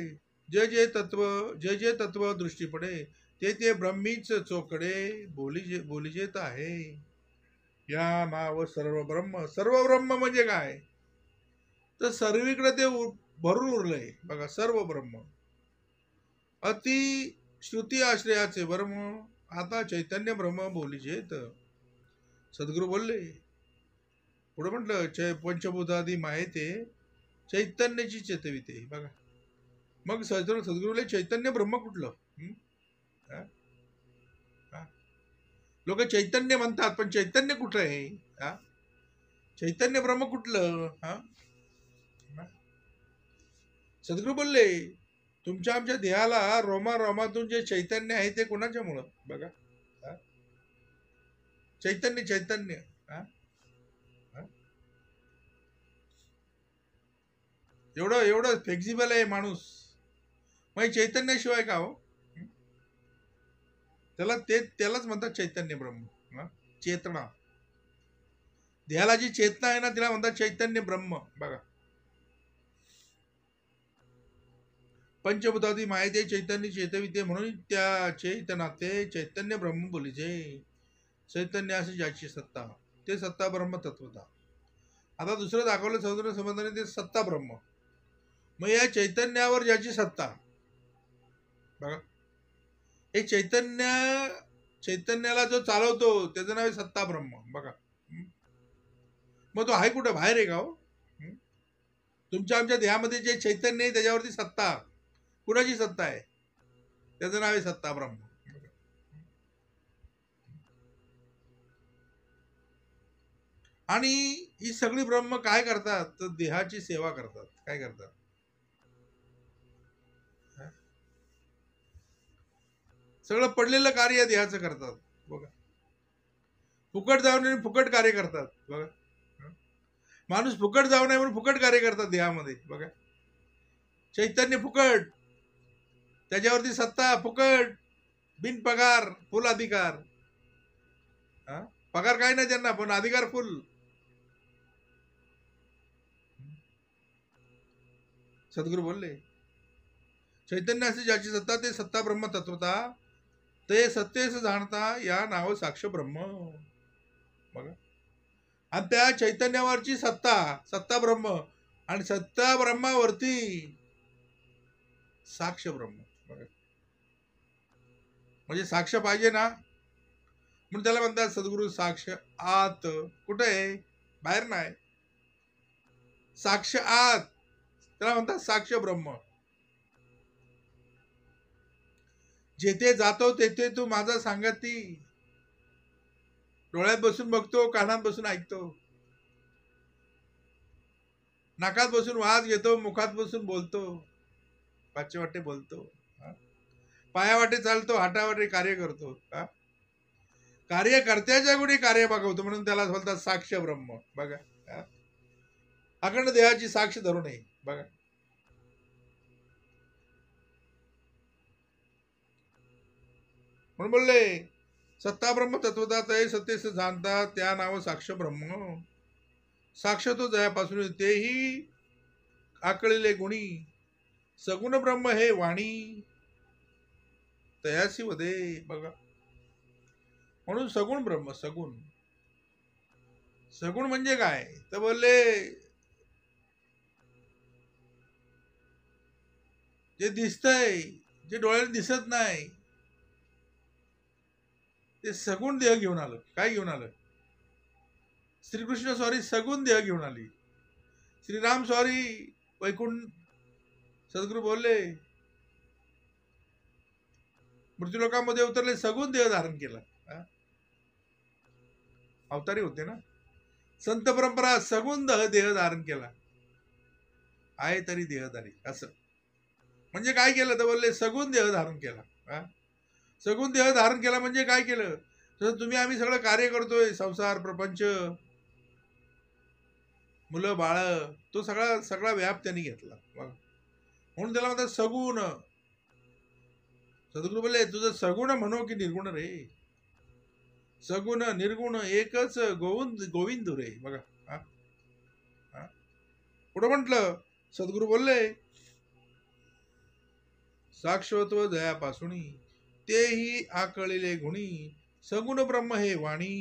जे जे तत्व दृष्टी पडे, ते ते ब्रह्मीच चोकडे. बोलिजेत आहे या नाव सर्व ब्रह्म. सर्व ब्रह्म म्हणजे काय? तर सर्वीकडे ते भरून उरलंय. बघा, सर्व ब्रह्म अति श्रुती आश्रयाचे ब्रह्म. आता चैतन्य ब्रह्म बोलिजेत. सद्गुरु बोलले. पुढे म्हटलं पंचभूतादी मायेते चैतन्याची चेतविते. बघा, मग सद्गुरुले चैतन्य ब्रह्म कुठलं? लोक चैतन्य म्हणतात, पण चैतन्य कुठलं आहे? चैतन्य ब्रह्म कुठलं? सद्गुरु बोलले, तुमच्या आमच्या देहाला रोमातून जे चैतन्य आहे ते कोणाच्यामुळं? बघा, चैतन्य चैतन्य. एवढं एवढं फ्लेक्झिबल आहे माणूस. मग चैतन्याशिवाय का हो? त्यालाच म्हणतात चैतन्य ब्रह्म. चेतना, देहाला जी चेतना आहे ना, तिला म्हणतात चैतन्य ब्रह्म. बघा, पंचभूतादी मायते चैतन्य चेतविते, म्हणून त्या चैतनाते चैतन्य ब्रह्म बोलीचे. चैतन्य असे ज्याची सत्ता, ते सत्ता ब्रह्म तत्वता. आता दुसरं दाखवलं समुद्र संबंधाने, ते सत्ता ब्रह्म. मग या चैतन्यावर ज्याची सत्ता, बघा, हे चैतन्याला जो चालवतो त्याचं नाव आहे सत्ता ब्रह्म. बघा, मग तो आहे कुठं? बाहेर आहे का हो? तुमच्या आमच्या देहामध्ये जे चैतन्य आहे त्याच्यावरती सत्ता, कुणाची सत्ता आहे? त्याचं नाव आहे सत्ता ब्रह्म. आणि ही सगळी ब्रह्म काय करतात? तर देहाची सेवा करतात. काय करतात? सगळं पडलेलं कार्य देहाचं करतात. बघा, फुकट जाऊ नये फुकट कार्य करतात. बघा, माणूस फुकट जाऊ नये म्हणून फुकट कार्य करतात देहामध्ये. बघा, चैतन्य फुकट, त्याच्यावरती सत्ता फुकट, बिन पगार, फुल अधिकार. पगार काय नाही त्यांना, पण अधिकार फुल. सद्गुरु बोलले, चैतन्य असे ज्याची सत्ता, ते सत्ता ब्रह्म तत्वता, ते सत्तेस जाणता या नाव साक्ष ब्रह्म. बघा, आणि त्या चैतन्यावरची सत्ता, सत्ता ब्रह्म, आणि सत्ता ब्रह्मावरती साक्ष ब्रह्म. बघा, म्हणजे साक्ष पाहिजे ना, म्हणून त्याला म्हणतात सद्गुरु साक्ष आत. कुठे आहे? बाहेर नाही, साक्ष आत, त्याला म्हणतात साक्ष ब्रह्म. जेथे जातो तेथे तू माझा सांगती. डोळ्यात बसून बघतो, कानात बसून ऐकतो, नाकात बसून वास घेतो, मुखात बसून बोलतो, पाचशे वाटे बोलतो, पायावाटे चालतो, हातावाटे कार्य करतो. कार्यकर्त्याच्या गुणी कार्य बघवतो, म्हणून त्याला बोलतात साक्ष ब्रह्म. बघा, अखंड देहाची साक्ष धरू नये. बघा, म्हणून बोलले, सत्ता ब्रह्म तत्वता ते सत्तेस जाणता त्या नाव साक्ष ब्रह्म. साक्ष तो जयापासून तेही आकळले गुणी, सगुण ब्रह्म हे वाणी तयासी वदे. बघा, म्हणून सगुण ब्रह्म. सगुण, सगुण म्हणजे काय? तर बोलले, जे दिसतंय, जे डोळ्याला दिसत नाही, ते सगुण देह घेऊन आलं. काय घेऊन आलं? श्रीकृष्ण स्वारी सगुण देह घेऊन आली. श्रीराम स्वारी वैकुंठ. सद्गुरु बोलले, मृत्यूलोकामध्ये उतरले, सगुण देह धारण केला. अवतारी होते ना. संत परंपरा सगुण देह धारण केला, आहे तरी देहधारी. असं म्हणजे काय केलं तर बोलले सगुण देह धारण केला. सगुण देह धारण केला म्हणजे काय केलं, तर तुम्ही आम्ही सगळं कार्य करतोय, संसार प्रपंच मुलं बाळ, तो सगळा सगळा व्याप त्यांनी घेतला. म्हणून त्याला म्हणतात सगुण. सद्गुरू बोलले तुझं सगुण म्हणो की निर्गुण रे, सगुण निर्गुण एकच गोविंद रे. बघा पुढे म्हटलं सद्गुरू बोलले साक्षत्व दयापासूनी तेही आकळिले गुणी, सगुण ब्रह्म हे वाणी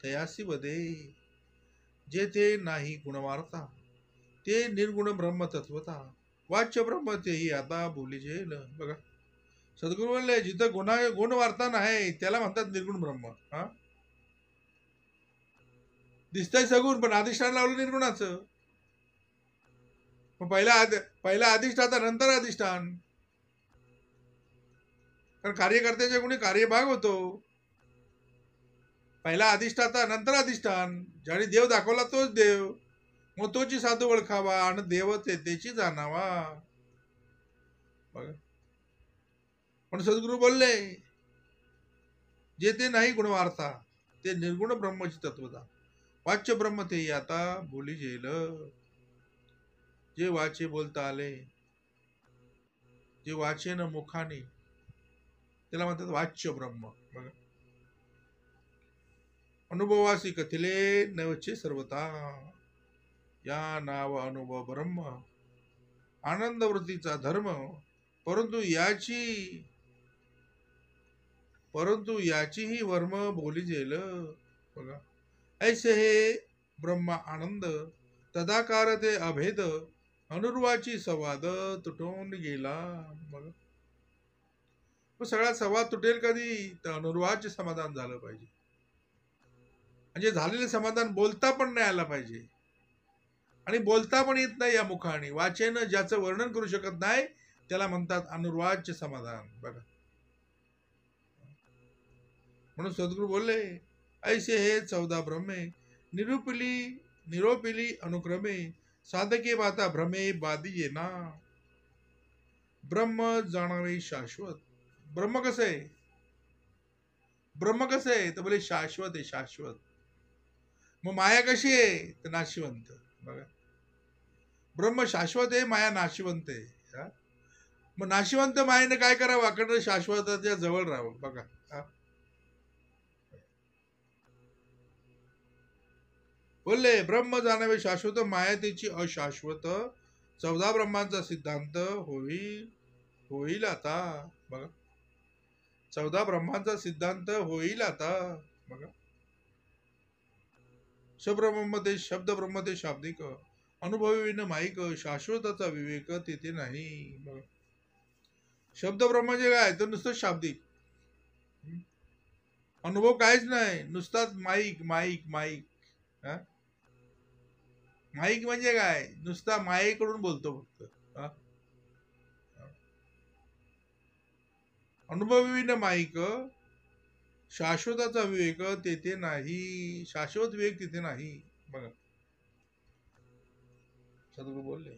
तयासी वदे, जेथे नाही गुणवार्ता ते निर्गुण ब्रह्म तत्वता, वाच्य ब्रह्म तेही आता बोलीजेल. बघा सद्गुरू बोलले जिथं गुण वार्ता नाही त्याला म्हणतात निर्गुण ब्रह्म. दिसतंय सगुण पण अधिष्ठान लावलं निर्गुणाचं. पहिला अधिष्ठाता नंतर अधिष्ठान, कारण कार्यकर्त्याच्या गुणी कार्यभाग होतो. पहिला अधिष्ठाता नंतर अधिष्ठान. ज्याने देव दाखवला तोच देव, मग तोची साधू ओळखावा आणि देवतेची जाणावा. बघा पण सद्गुरू बोलले जे ते नाही गुणवार्ता ते निर्गुण ब्रह्माची तत्वता, वाच्य ब्रह्म ते आता बोली जेल, जे वाचे बोलता आले, जे वाचे न मुखाने त्याला म्हणतात वाच्य ब्रह्म. बघा अनुभवासी कथिले नवचे सर्वता, या नाव अनुभव ब्रह्म आनंद वृत्तीचा धर्म, परंतु याचीही वर्म बोली जेल. बघा ऐसे हे ब्रह्म आनंद तदाकार ते अभेद, अनुर्वाची संवाद तुटून गेला. बघा सगळा संवाद तुटेल कधी, तर अनुर्वाचे समाधान झालं पाहिजे. म्हणजे झालेले समाधान बोलता पण नाही आला पाहिजे, आणि बोलता पण येत नाही या मुखाने. वाचेनं ज्याचं वर्णन करू शकत नाही त्याला म्हणतात अनुर्वाच्य समाधान. बघा म्हणून सद्गुरू बोलले ऐसे हे 14 ब्रह्मे निरोपिली अनुक्रमे, साधके बाता भ्रमे बादी येना, ब्रह्म जाणावे शाश्वत. ब्रह्म कसं आहे, ब्रह्म कसं आहे तर बोले शाश्वत आहे, शाश्वत. मग माया कशी आहे तर नाशिवंत. बघा ब्रह्म शाश्वत आहे, माया नाशिवंत आहे. मग नाशिवंत मायेने काय करावं, अखंड शाश्वताच्या जवळ राहावं. बघा बोलले ब्रह्म जाणावे शाश्वत, माया त्याची अशाश्वत, 14 ब्रह्मांचा सिद्धांत होईल आता. बघा 14 ब्रह्मांचा सिद्धांत होईल आता. बघा शब्द ब्रह्म ते शाब्दिक, अनुभवी न माईक, शाश्वताचा विवेक तेथे नाही. बघा शब्द ब्रह्म जे काय तर नुसतं शाब्दिक, अनुभव काहीच नाही, नुसताच माईक माईक माईक. माईक म्हणजे काय, नुसता मायेकडून बोलतो फक्त. अनुभवी न माईक, शाश्वताचा विवेक तेथे नाही, शाश्वत विवेक तिथे नाही. बघा सद्गुरू बोलले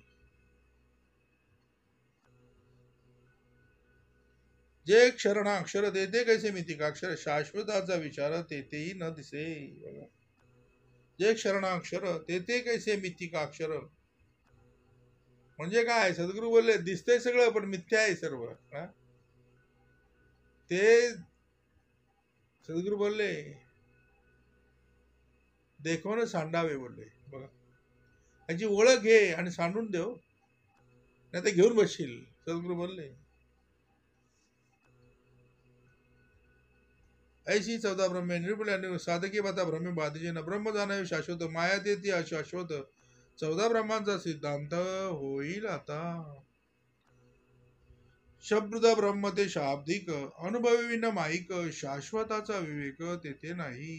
जे क्षरणाक्षर तेथे कैसे मितिकाक्षर, शाश्वताचा विचार तेथेही न दिसे. बघा जे क्षरणाक्षर तेथे कैसे मिथिकाक्षर, म्हणजे काय सद्गुरू बोलले दिसतंय सगळं पण मिथ्या आहे सर्व. ते सद्गुरू बोलले देखवून सांडावे बोलले. बघा त्याची ओळख घे आणि सांडून देव, नाही तर घेऊन बसशील. सद्गुरू बोलले ऐशी 14 ब्रह्मे निर्मल साधकी बाता भ्रमे बाधीजे न, ब्रह्म जाणावे शाश्वत, माया ते ती अशाश्वत, 14 ब्रह्मांचा सिद्धांत होईल आता. शब्द ब्रह्म ते शाब्दिक, अनुभवी न माईक, शाश्वताचा विवेक तेथे नाही.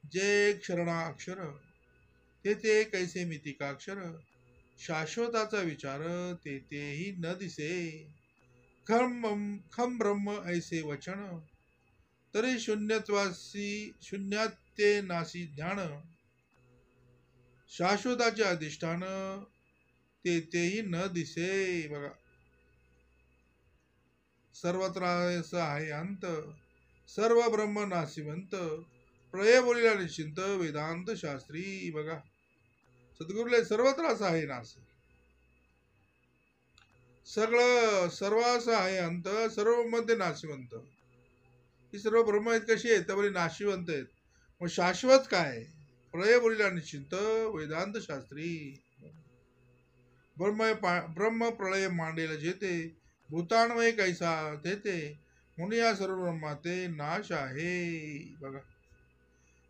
जे क्षरणाक्षर तेथे कैसे मितिकाक्षर, शाश्वताचा विचार तेथेही न दिसे. खम ब्रह्म ऐसे वचन, तरी शून्यत्वासी शून्यात ते नासी ज्ञान, शाश्वताचे अधिष्ठान तेही न दिसे. बघा, सर्वत्र आहे अंत, सर्व ब्रह्म नाशिवंत, प्रय बोलिला निश्चिंत वेदांत शास्त्री. बघा, सद्गुरुले सर्वत्र असं आहे नाश, सगळं सर्व असं आहे अंत, सर्व मध्ये नाशिवंत. ही सर्व ब्रह्म आहेत कशी आहेत तर नाशिवंत आहेत. मग शाश्वत काय? प्रय बोलिला निश्चिंत वेदांत शास्त्री. ब्रह्म प्रलय मांडेल जेते, भूतान्वय कैसा तेथे, म्हणून या सर्व ब्रह्माते नाश आहे. बघा,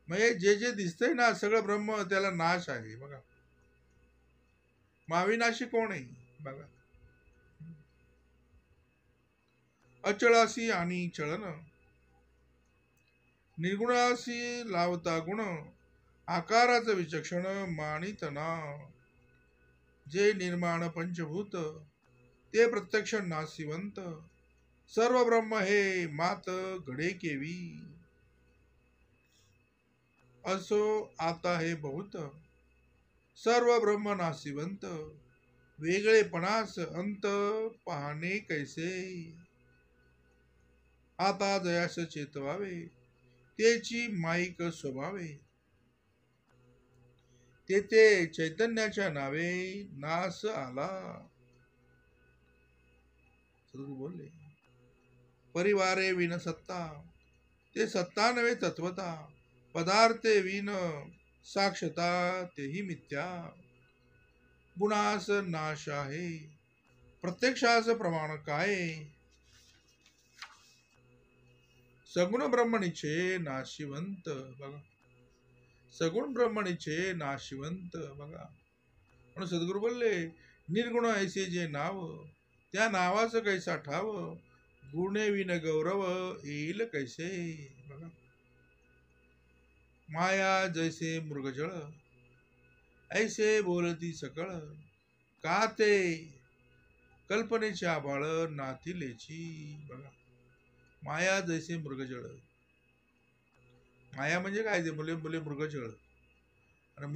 मग हे जे जे दिसतंय ना सगळं ब्रह्म त्याला नाश आहे. बघा, अविनाशी कोण आहे? बघा, अचळासी आणि चळन, निर्गुणासी लावता गुण, आकाराचं विचक्षण मानितना, जे निर्माण पंचभूत ते प्रत्यक्ष नाशिवंत, सर्व ब्रह्म हे मात घडे केवी, असो आता हे बहुत, सर्व ब्रह्म नाशिवंत, वेगळेपणास अंत पाहणे कैसे, आता जयास चेतवावे तेची माईक स्वभावे, तेथे चैतन्याच्या नावे नास आला. सद्गुरू बोलले, परिवारे विन सत्ता, ते सत्ता नव्हे तत्वता, पदार्थे विन साक्षता तेही मिथ्या, गुणास नाश आहे प्रत्यक्षास प्रमाण काय, सगुण ब्रह्मणीचे नाशिवंत. बघा, सगुण ब्रह्मणीचे नाशिवंत. बघा, म्हणून सद्गुरू बोलले, निर्गुण ऐसे जे नाव, त्या नावाचं कैसा ठाव, गुणे विन गौरव येईल कैसे. बघा, माया जैसे मृगजळ, ऐसे बोलती सकळ, का ते कल्पनेचे आभाळ नाथिलेची. बघा, माया जैसे मृगजळ, माया म्हणजे काय ते बोले बोले मृगजळ. आणि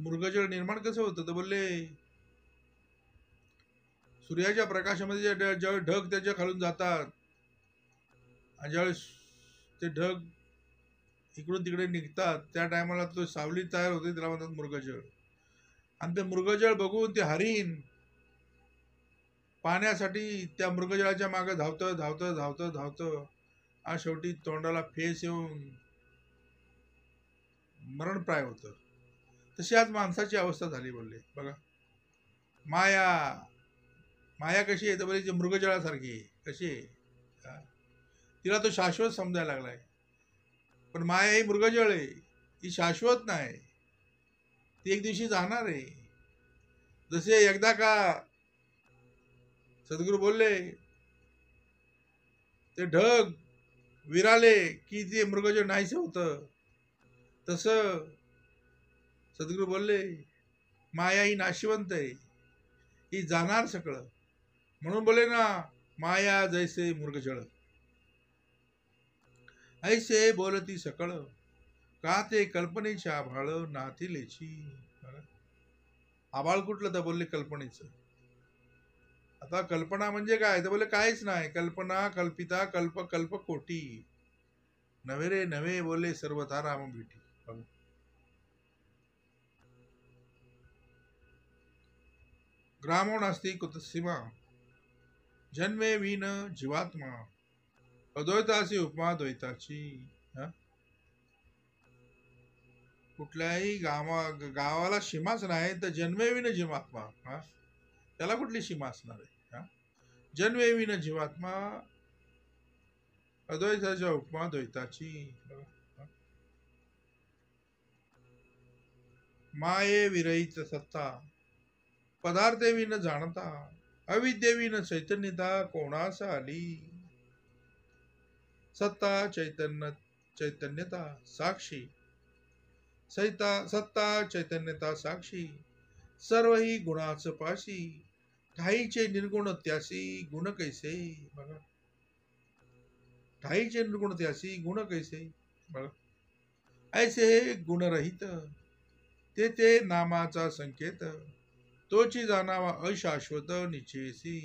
मृगजळ निर्माण कसं होतं तर बोलले, सूर्याच्या प्रकाशामध्ये ज्यावेळेस ढग त्याच्या खालून जातात आणि ज्यावेळेस ते ढग इकडून तिकडे निघतात त्या टायमाला तो सावली तयार होते, त्याला म्हणतात मृगजळ. आणि ते मृगजळ बघून ते हरिण पाण्यासाठी त्या मृगजळाच्या मागे धावतं धावतं धावतं धावतं आणि शेवटी तोंडाला फेस येऊन मरणप्राय होतं. तशी आज माणसाची अवस्था झाली. बोलले बघा, माया माया कशी आहे तर बोले मृगजळासारखी आहे. कशी आहे? तिला तो शाश्वत समजायला लागलाय, पण माया ही मृगजळ आहे, ही शाश्वत नाही, ती एक दिवशी जाणार आहे. जसे एकदा का सद्गुरू बोलले ते ढग विराले की ते मृगजळ नाहीसे होतं, तसं सद्गुरू बोलले माया ही नाशिवंत आहे, ही जाणार सगळं. म्हणून बोले ना, माया जैसे मृगजळ, ऐसे बोलती सकळ, का ते कल्पनेचे आभाळ नाथिलेची. आभाळ कुठलं तर बोलले कल्पनेचं. आता कल्पना म्हणजे काय तर बोले काहीच नाही, कल्पना कल्पिता कल्प कल्प कोटी, नवे रे नवे बोले सर्वथा राम भेटी. ग्रामो नास्ती कुतसीमा, जन्मे विन जीवात्मा, अद्वैताची उपमा द्वैताची. कुठल्याही गावाला सीमाच नाही तर जन्मे विन जीवात्मा, त्याला कुठली सीमा असणार आहे? जन्मे विन जीवात्मा, अद्वैताच्या उपमा द्वैताची. माये विरहित सत्ता, पदार्थे विन जाणता, अविद्येविन चैतन्यता कोणास आली. सत्ता चैतन्यता साक्षी, सत्ता चैतन्यता साक्षी, सर्व ही गुणाच पाशी, ठाईचे निर्गुण त्यासी गुण कैसे. बघा, ठाईचे निर्गुण त्यासी गुण कैसे. बघा, ऐसे गुणरहित ते ते नामाचा संकेत, तोची जाणावा अशाश्वत निश्चयसी.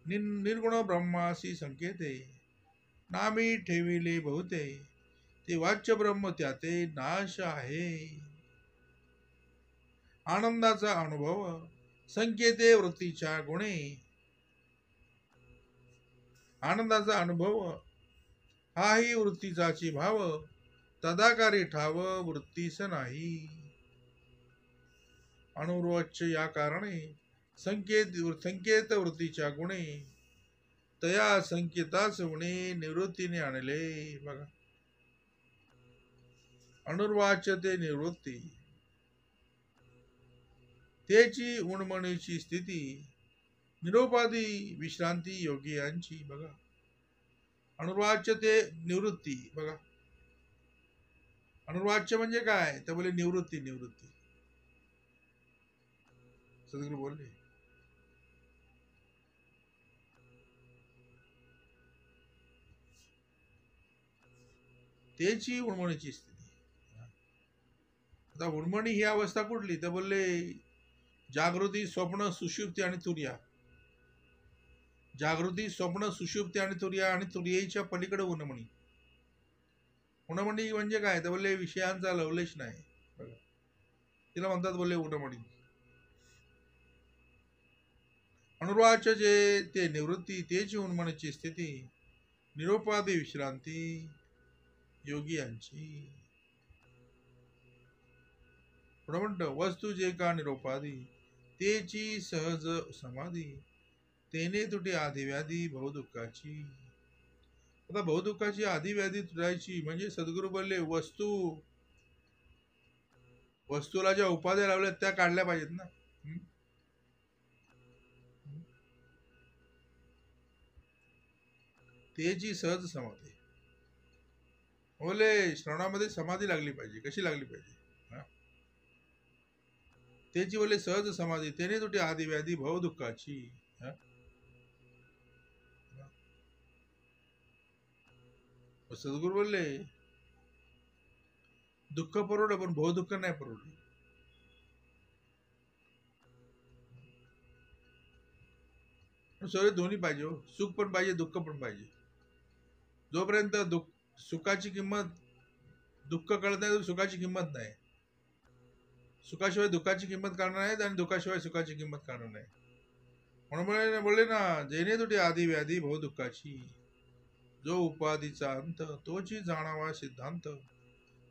निर्गुण ब्रह्मासी संकेते, नामी ठेविले बहुते, ते वाच्य ब्रह्म त्याते नाश आहे. आनंदाचा अनुभव संकेते वृत्तीच्या गुणे, आनंदाचा अनुभव हाही वृत्तीचाची भाव, तदाकारी ठाव वृत्तीस नाही. अनुरोच या कारणे संकेत वृत्तीच्या गुणे, तया संकेतास उणे निवृत्तीने आणले. बघा, अनुर्वाच्य ते निवृत्ती, त्याची उणमणीची स्थिती, निरोपादी विश्रांती योगी यांची. बघा, अनुर्वाच्य ते निवृत्ती. बघा, अनुर्वाच्य म्हणजे काय तर बोले निवृत्ती. निवृत्ती सद्गुरू बोलले, त्याची उणमणीची स्थिती. आता उणमणी ही अवस्था कुठली तर बोलले जागृती, स्वप्न, सुषुप्ती आणि तुर्या. जागृती, स्वप्न, सुषुप्ती आणि तुर्या, आणि तुर्येच्या पलीकडे उणमणी. उणमणी म्हणजे काय तर बोलले विषयांचा लवलेश नाही. बघा, तिला म्हणतात बोलले उणमणी. अनुर्वाच्य जे ते निवृत्ती, त्याची उन्मनीची स्थिती, निरोपादी विश्रांती योगी यांची. पुढे म्हणतं, वस्तू जे का निरोपादी, तेची सहज समाधी, तेने तुटे आधिव्याधी बहुदुःखाची. आता बहुदुःखाची आधिव्याधी तुटायची म्हणजे सद्गुरू बोलले वस्तूला ज्या उपाध्या लावल्यात त्या काढल्या पाहिजेत ना. तेची सहज समाधी बोले श्रवणामध्ये समाधी लागली पाहिजे. कशी लागली पाहिजे. त्याची बोले सहज समाधी, तेने तुटे आधिव्याधी बहुदुःखाची. सद्गुरू बोलले दुःख परवड पण बहुदुःख नाही परवडलं. सगळे दोन्ही पाहिजे हो. सुख पण पाहिजे, दुःख पण पाहिजे. जोपर्यंत सुखाची किंमत, दुःख कळत नाही, सुखाची किंमत नाही. सुखाशिवाय दुःखाची किंमत करणार नाहीत आणि दुःखाशिवाय सुखाची किंमत करणार नाही. म्हणून बोलले ना, जेणे तुटे आधी व्याधी बहुदुःखाची, जो उपाधीचा अंत, तोची जाणावा सिद्धांत.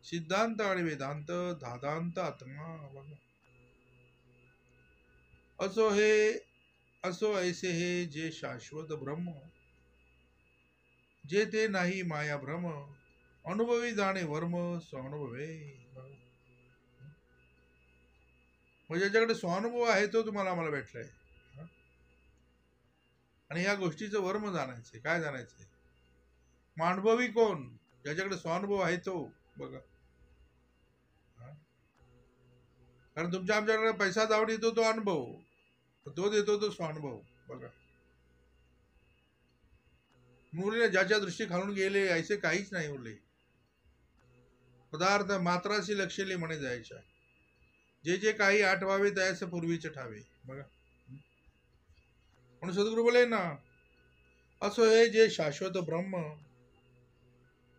सिद्धांत आणि वेदांत धादांत आत्मा. असो ऐसे हे जे शाश्वत ब्रह्म, जे ते नाही माया भ्रम, अनुभवी जाणे वर्म स्वानुभवे. म्हणजे ज्याच्याकडे स्वानुभव आहे तो तुम्हाला आम्हाला भेटलाय. आणि या गोष्टीचं वर्म जाणायचंय. काय जाणायचंय. मानभवी कोण, ज्याच्याकडे स्वानुभव आहे तो. बघा, कारण तुमच्या आमच्याकडे पैसा जाऊन येतो तो अनुभव, तो देतो तो स्वानुभव. बघा, मुलीने ज्याच्या दृष्टी खालून गेले ऐसे काहीच नाही उरले. पदार्थ मात्राशी लक्षले म्हणे जायच्या, जे जे काही आठवावे त्यास पूर्वीच ठावे. बघा, म्हणून सद्गुरू बोले ना, असो हे जे शाश्वत ब्रह्म,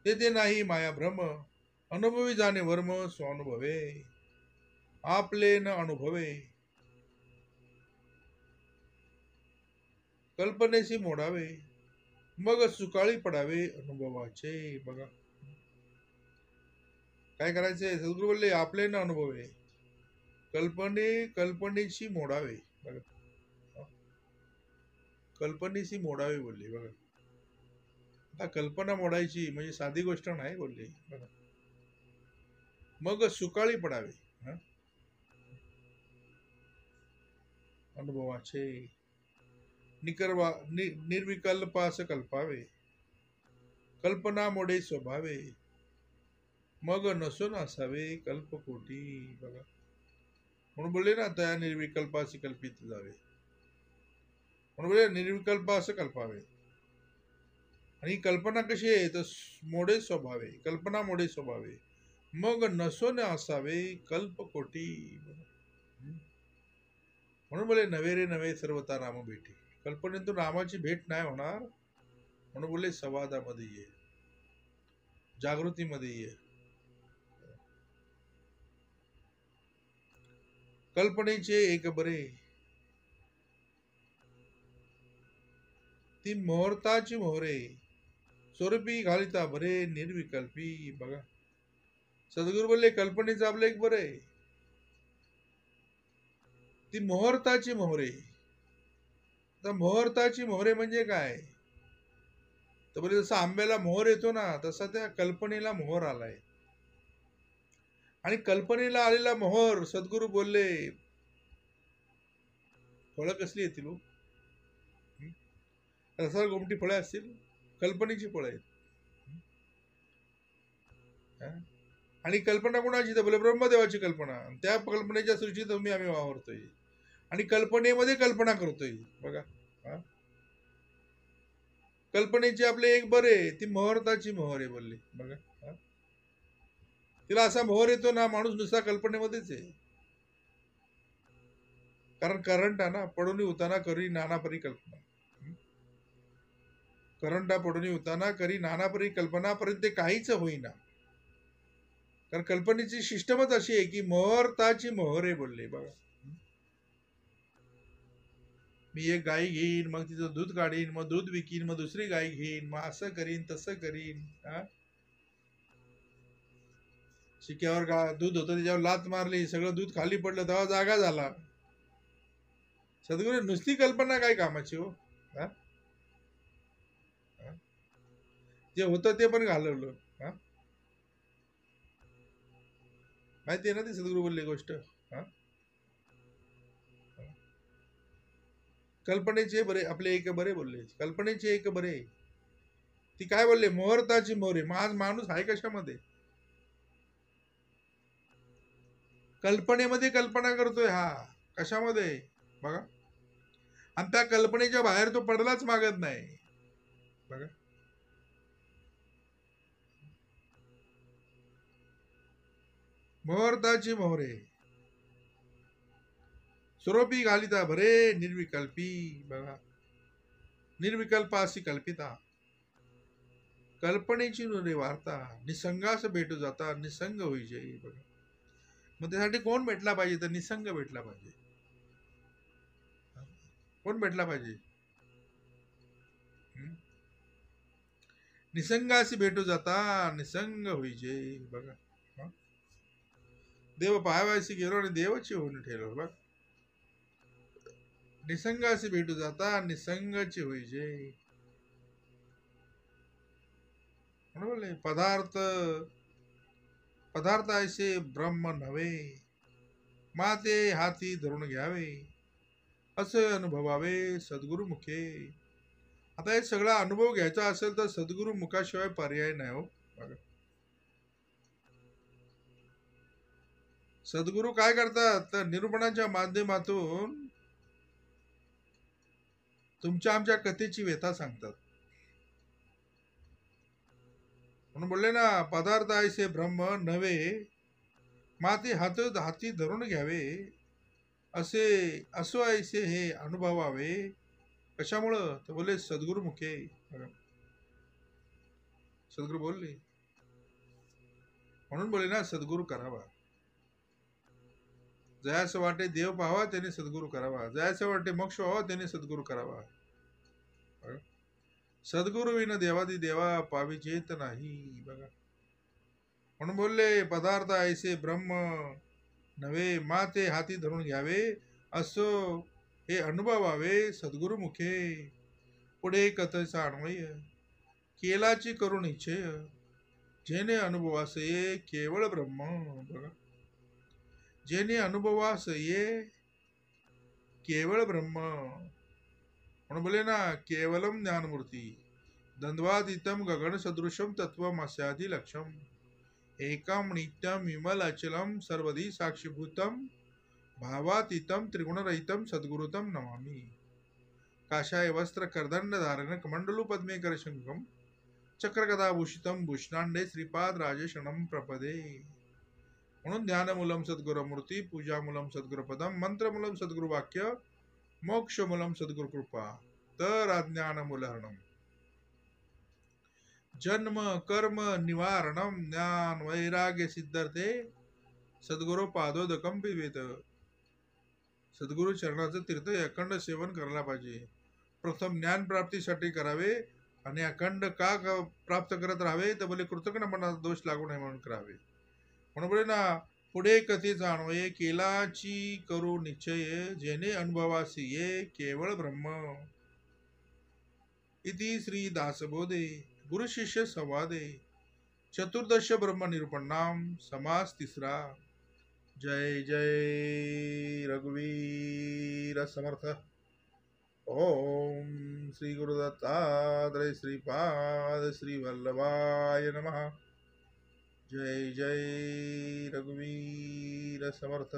ते नाही माया भ्रम, अनुभवी जाणे वर्म स्वानुभवे. आपले न अनुभवे कल्पनेशी मोडावे, मग सुकाळी पडावे अनुभवाचे. बघा, काय करायचे. सद्गुरू बोलले आपले न अनुभवे कल्पनेशी मोडावे. बघा, कल्पनेशी मोडावे बोलले. बघा, आता कल्पना मोडायची म्हणजे साधी गोष्ट नाही बोलले. बघा, मग सुकाळी पडावे अनुभवाचे. निर्विकल्पास कल्पावे, कल्पना मोडे स्वभावे, मग नसून असावे कल्पकोटी. बघा, म्हणून बोलले ना, त्या निर्विकल्पासी कल्पित जावे. म्हणून बोले निर्विकल्प असं कल्पावे. आणि कल्पना कशी आहे तर मोडे स्वभावे, कल्पना मोडे स्वभावे, मग नसो न असावे कल्प कोटी. म्हणून बोले नवे रे नवे सर्वता राम भेटी. कल्पनेतून रामाची भेट नाही होणार. म्हणून बोले संवादामध्ये ये, जागृतीमध्ये ये. कल्पनेचे एक बरे, ती मुहूर्ताची मोहरे, स्वरूपी घालिता बरे निर्विकल्पी. बघा सद्गुरू बोलले कल्पनेचं आपलं एक बरं आहे, ती मुहूर्ताची मोहरे. तर मुहूर्ताची मोहरे म्हणजे काय तर बोले जसं आंब्याला मोहर येतो ना तसा त्या कल्पनेला मोहर आलाय. आणि कल्पनेला आलेला मोहर सद्गुरू बोलले फळं कसली येतील हो? रसाळ गोमटी फळे असतील, कल्पनेची फळं आहेत. आणि कल्पना कोणाची तर बोले ब्रह्मदेवाची कल्पना. त्या कल्पनेच्या सृष्टीत आम्ही वावरतोय आणि कल्पनेमध्ये कल्पना करतोय. बघा कल्पनेचे आपले एक बरे, ती मुहूर्ताची मोहर आहे बोलली. बघा तिला असा मोहर येतो ना माणूस नुसता कल्पनेमध्येच आहे. कारण करंट आहे ना, पडून उताना करी नाना परी कल्पना. करंटा पडून उताना करी नाना परी कल्पनापर्यंत ते काहीच होईना. कारण कल्पनेची सिस्टमच अशी आहे की मुहूर्ताची मोहर आहे बोलले. बघा मी एक गाय घेईन, मग तिचं दूध काढीन, मग दूध विकीन, मग दुसरी गाय घेईन, मग असं करीन तसं करीन. शिक्यावर दूध होतं त्याच्यावर लात मारली, सगळं दूध खाली पडलं, तेव्हा जागा झाला. सद्गुरू नुसती कल्पना काय कामाची हो? जे होतं ते पण घालवलं. माहिती आहे ना ती सद्गुरू बोलली गोष्ट. कल्पनेचे बरे आपले एक बरे बोलले, कल्पनेचे एक बरे, ती काय बोलले मुहूर्ताची मोहरे. मग आज माणूस आहे कशामध्ये? कल्पनेमध्ये कल्पना करतोय. हा कशामध्ये? बघा आणि त्या कल्पनेच्या बाहेर तो पडलाच मागत नाही. बघा मुहूर्ताची मोहरे, स्वरूपी घालिता भरे निर्विकल्पी. बघा निर्विकल्पासी कल्पिता, कल्पनेची नुरे वार्ता, निसंगास भेटू जाता निसंग होईजे. बघा मग त्यासाठी कोण भेटला पाहिजे तर निसंग भेटला पाहिजे. कोण भेटला पाहिजे? निसंगाशी भेटू जाता निसंग होईजे. बघा देव पाहावायशी गेलो आणि देवाची होऊन ठेवलो. बघ निसंगाशी भेटू जाता निसंगची होईजे. म्हणून पदार्थ पदार्थ ऐसे ब्रह्म नव्हे, माते हाती धरून घ्यावे असे अनुभवावे सद्गुरु मुखे. आता हे सगळा अनुभव घ्यायचा असेल तर सद्गुरु मुखाशिवाय पर्याय नाही हो. बघा सद्गुरु काय करतात तर निरूपणाच्या माध्यमातून तुमच्या आमच्या कथेची व्यथा सांगतात. म्हणून बोलले ना पदार्थ ऐसे ब्रह्म नव्हे, माते हाती धरून घ्यावे असे असो ऐसे हे अनुभवावे. कशामुळं तर बोले सद्गुरु मुखे. सद्गुरु बोलले म्हणून बोले ना सद्गुरु करावा. जयास वाटे देव पाहावा त्याने सद्गुरु करावा, जयास वाटे मोक्ष व्हावा त्याने सद्गुरु करावा. सद्गुरु विन देवादी देवा पाविचेत नाही. बघा म्हणून बोलले पदार्थ ऐसे ब्रह्म नव्हे, माते हाती धरून घ्यावे असो हे अनुभवावे सद्गुरु मुखे. पुढे कथेचा अन्वय, केलाची करून इच्छेय जेने अनुभवास ये केवळ ब्रह्म. बघा जेने अनुभवास ये केवळ ब्रह्म. म्हणून बोले ना केवलम ज्ञानमूर्ती द्वंद्वातीतम गगन सदृशम तत्वमस्यादि लक्ष्यम एकम नित्यम विमल अचलम सर्वधी साक्षीभूतम भावातीतम त्रिगुणरहितम सद्गुरुतम नमामि. काषाय वस्त्र करदंड धारण कमंडलू पद्मे करशंकम चक्रगदाभूषितम भूषणांडे श्रीपाद राजेशणम प्रपदे. म्हणून ध्यानमूलम सद्गुरुमूर्ती, पूजामूलम सद्गुरुपदम, मंत्रमूलम सद्गुरु वाक्य, मोक्षमूलम सद्गुरु कृपा, तर अज्ञानमूलहरणम. जन्म कर्म निवारणम ज्ञान वैराग्य सिद्धर्थे सद्गुरु पादोदकम पिबेत. सद्गुरु चरणाचं तीर्थ अखंड सेवन करायला पाहिजे. प्रथम ज्ञान प्राप्तीसाठी करावे आणि अखंड का प्राप्त करत राहावे तर बोले कृतज्ञपणाचा दोष लागू नये म्हणून करावे. म्हणून बोले ना, पुढे कथी जाणवे केलाची करू निश्चय, जेणे अनुभवासी ये केवळ ब्रह्म. इति श्री दासबोधे गुरु शिष्य संवादे चतुर्दश ब्रह्मनिरूपणाम समास तिसरा. जय जय रघुवीर समर्थ. ओम श्री गुरुदत्तात्रय श्रीपाद श्री वल्लभाय नमः. जय जय रघुवीर समर्थ.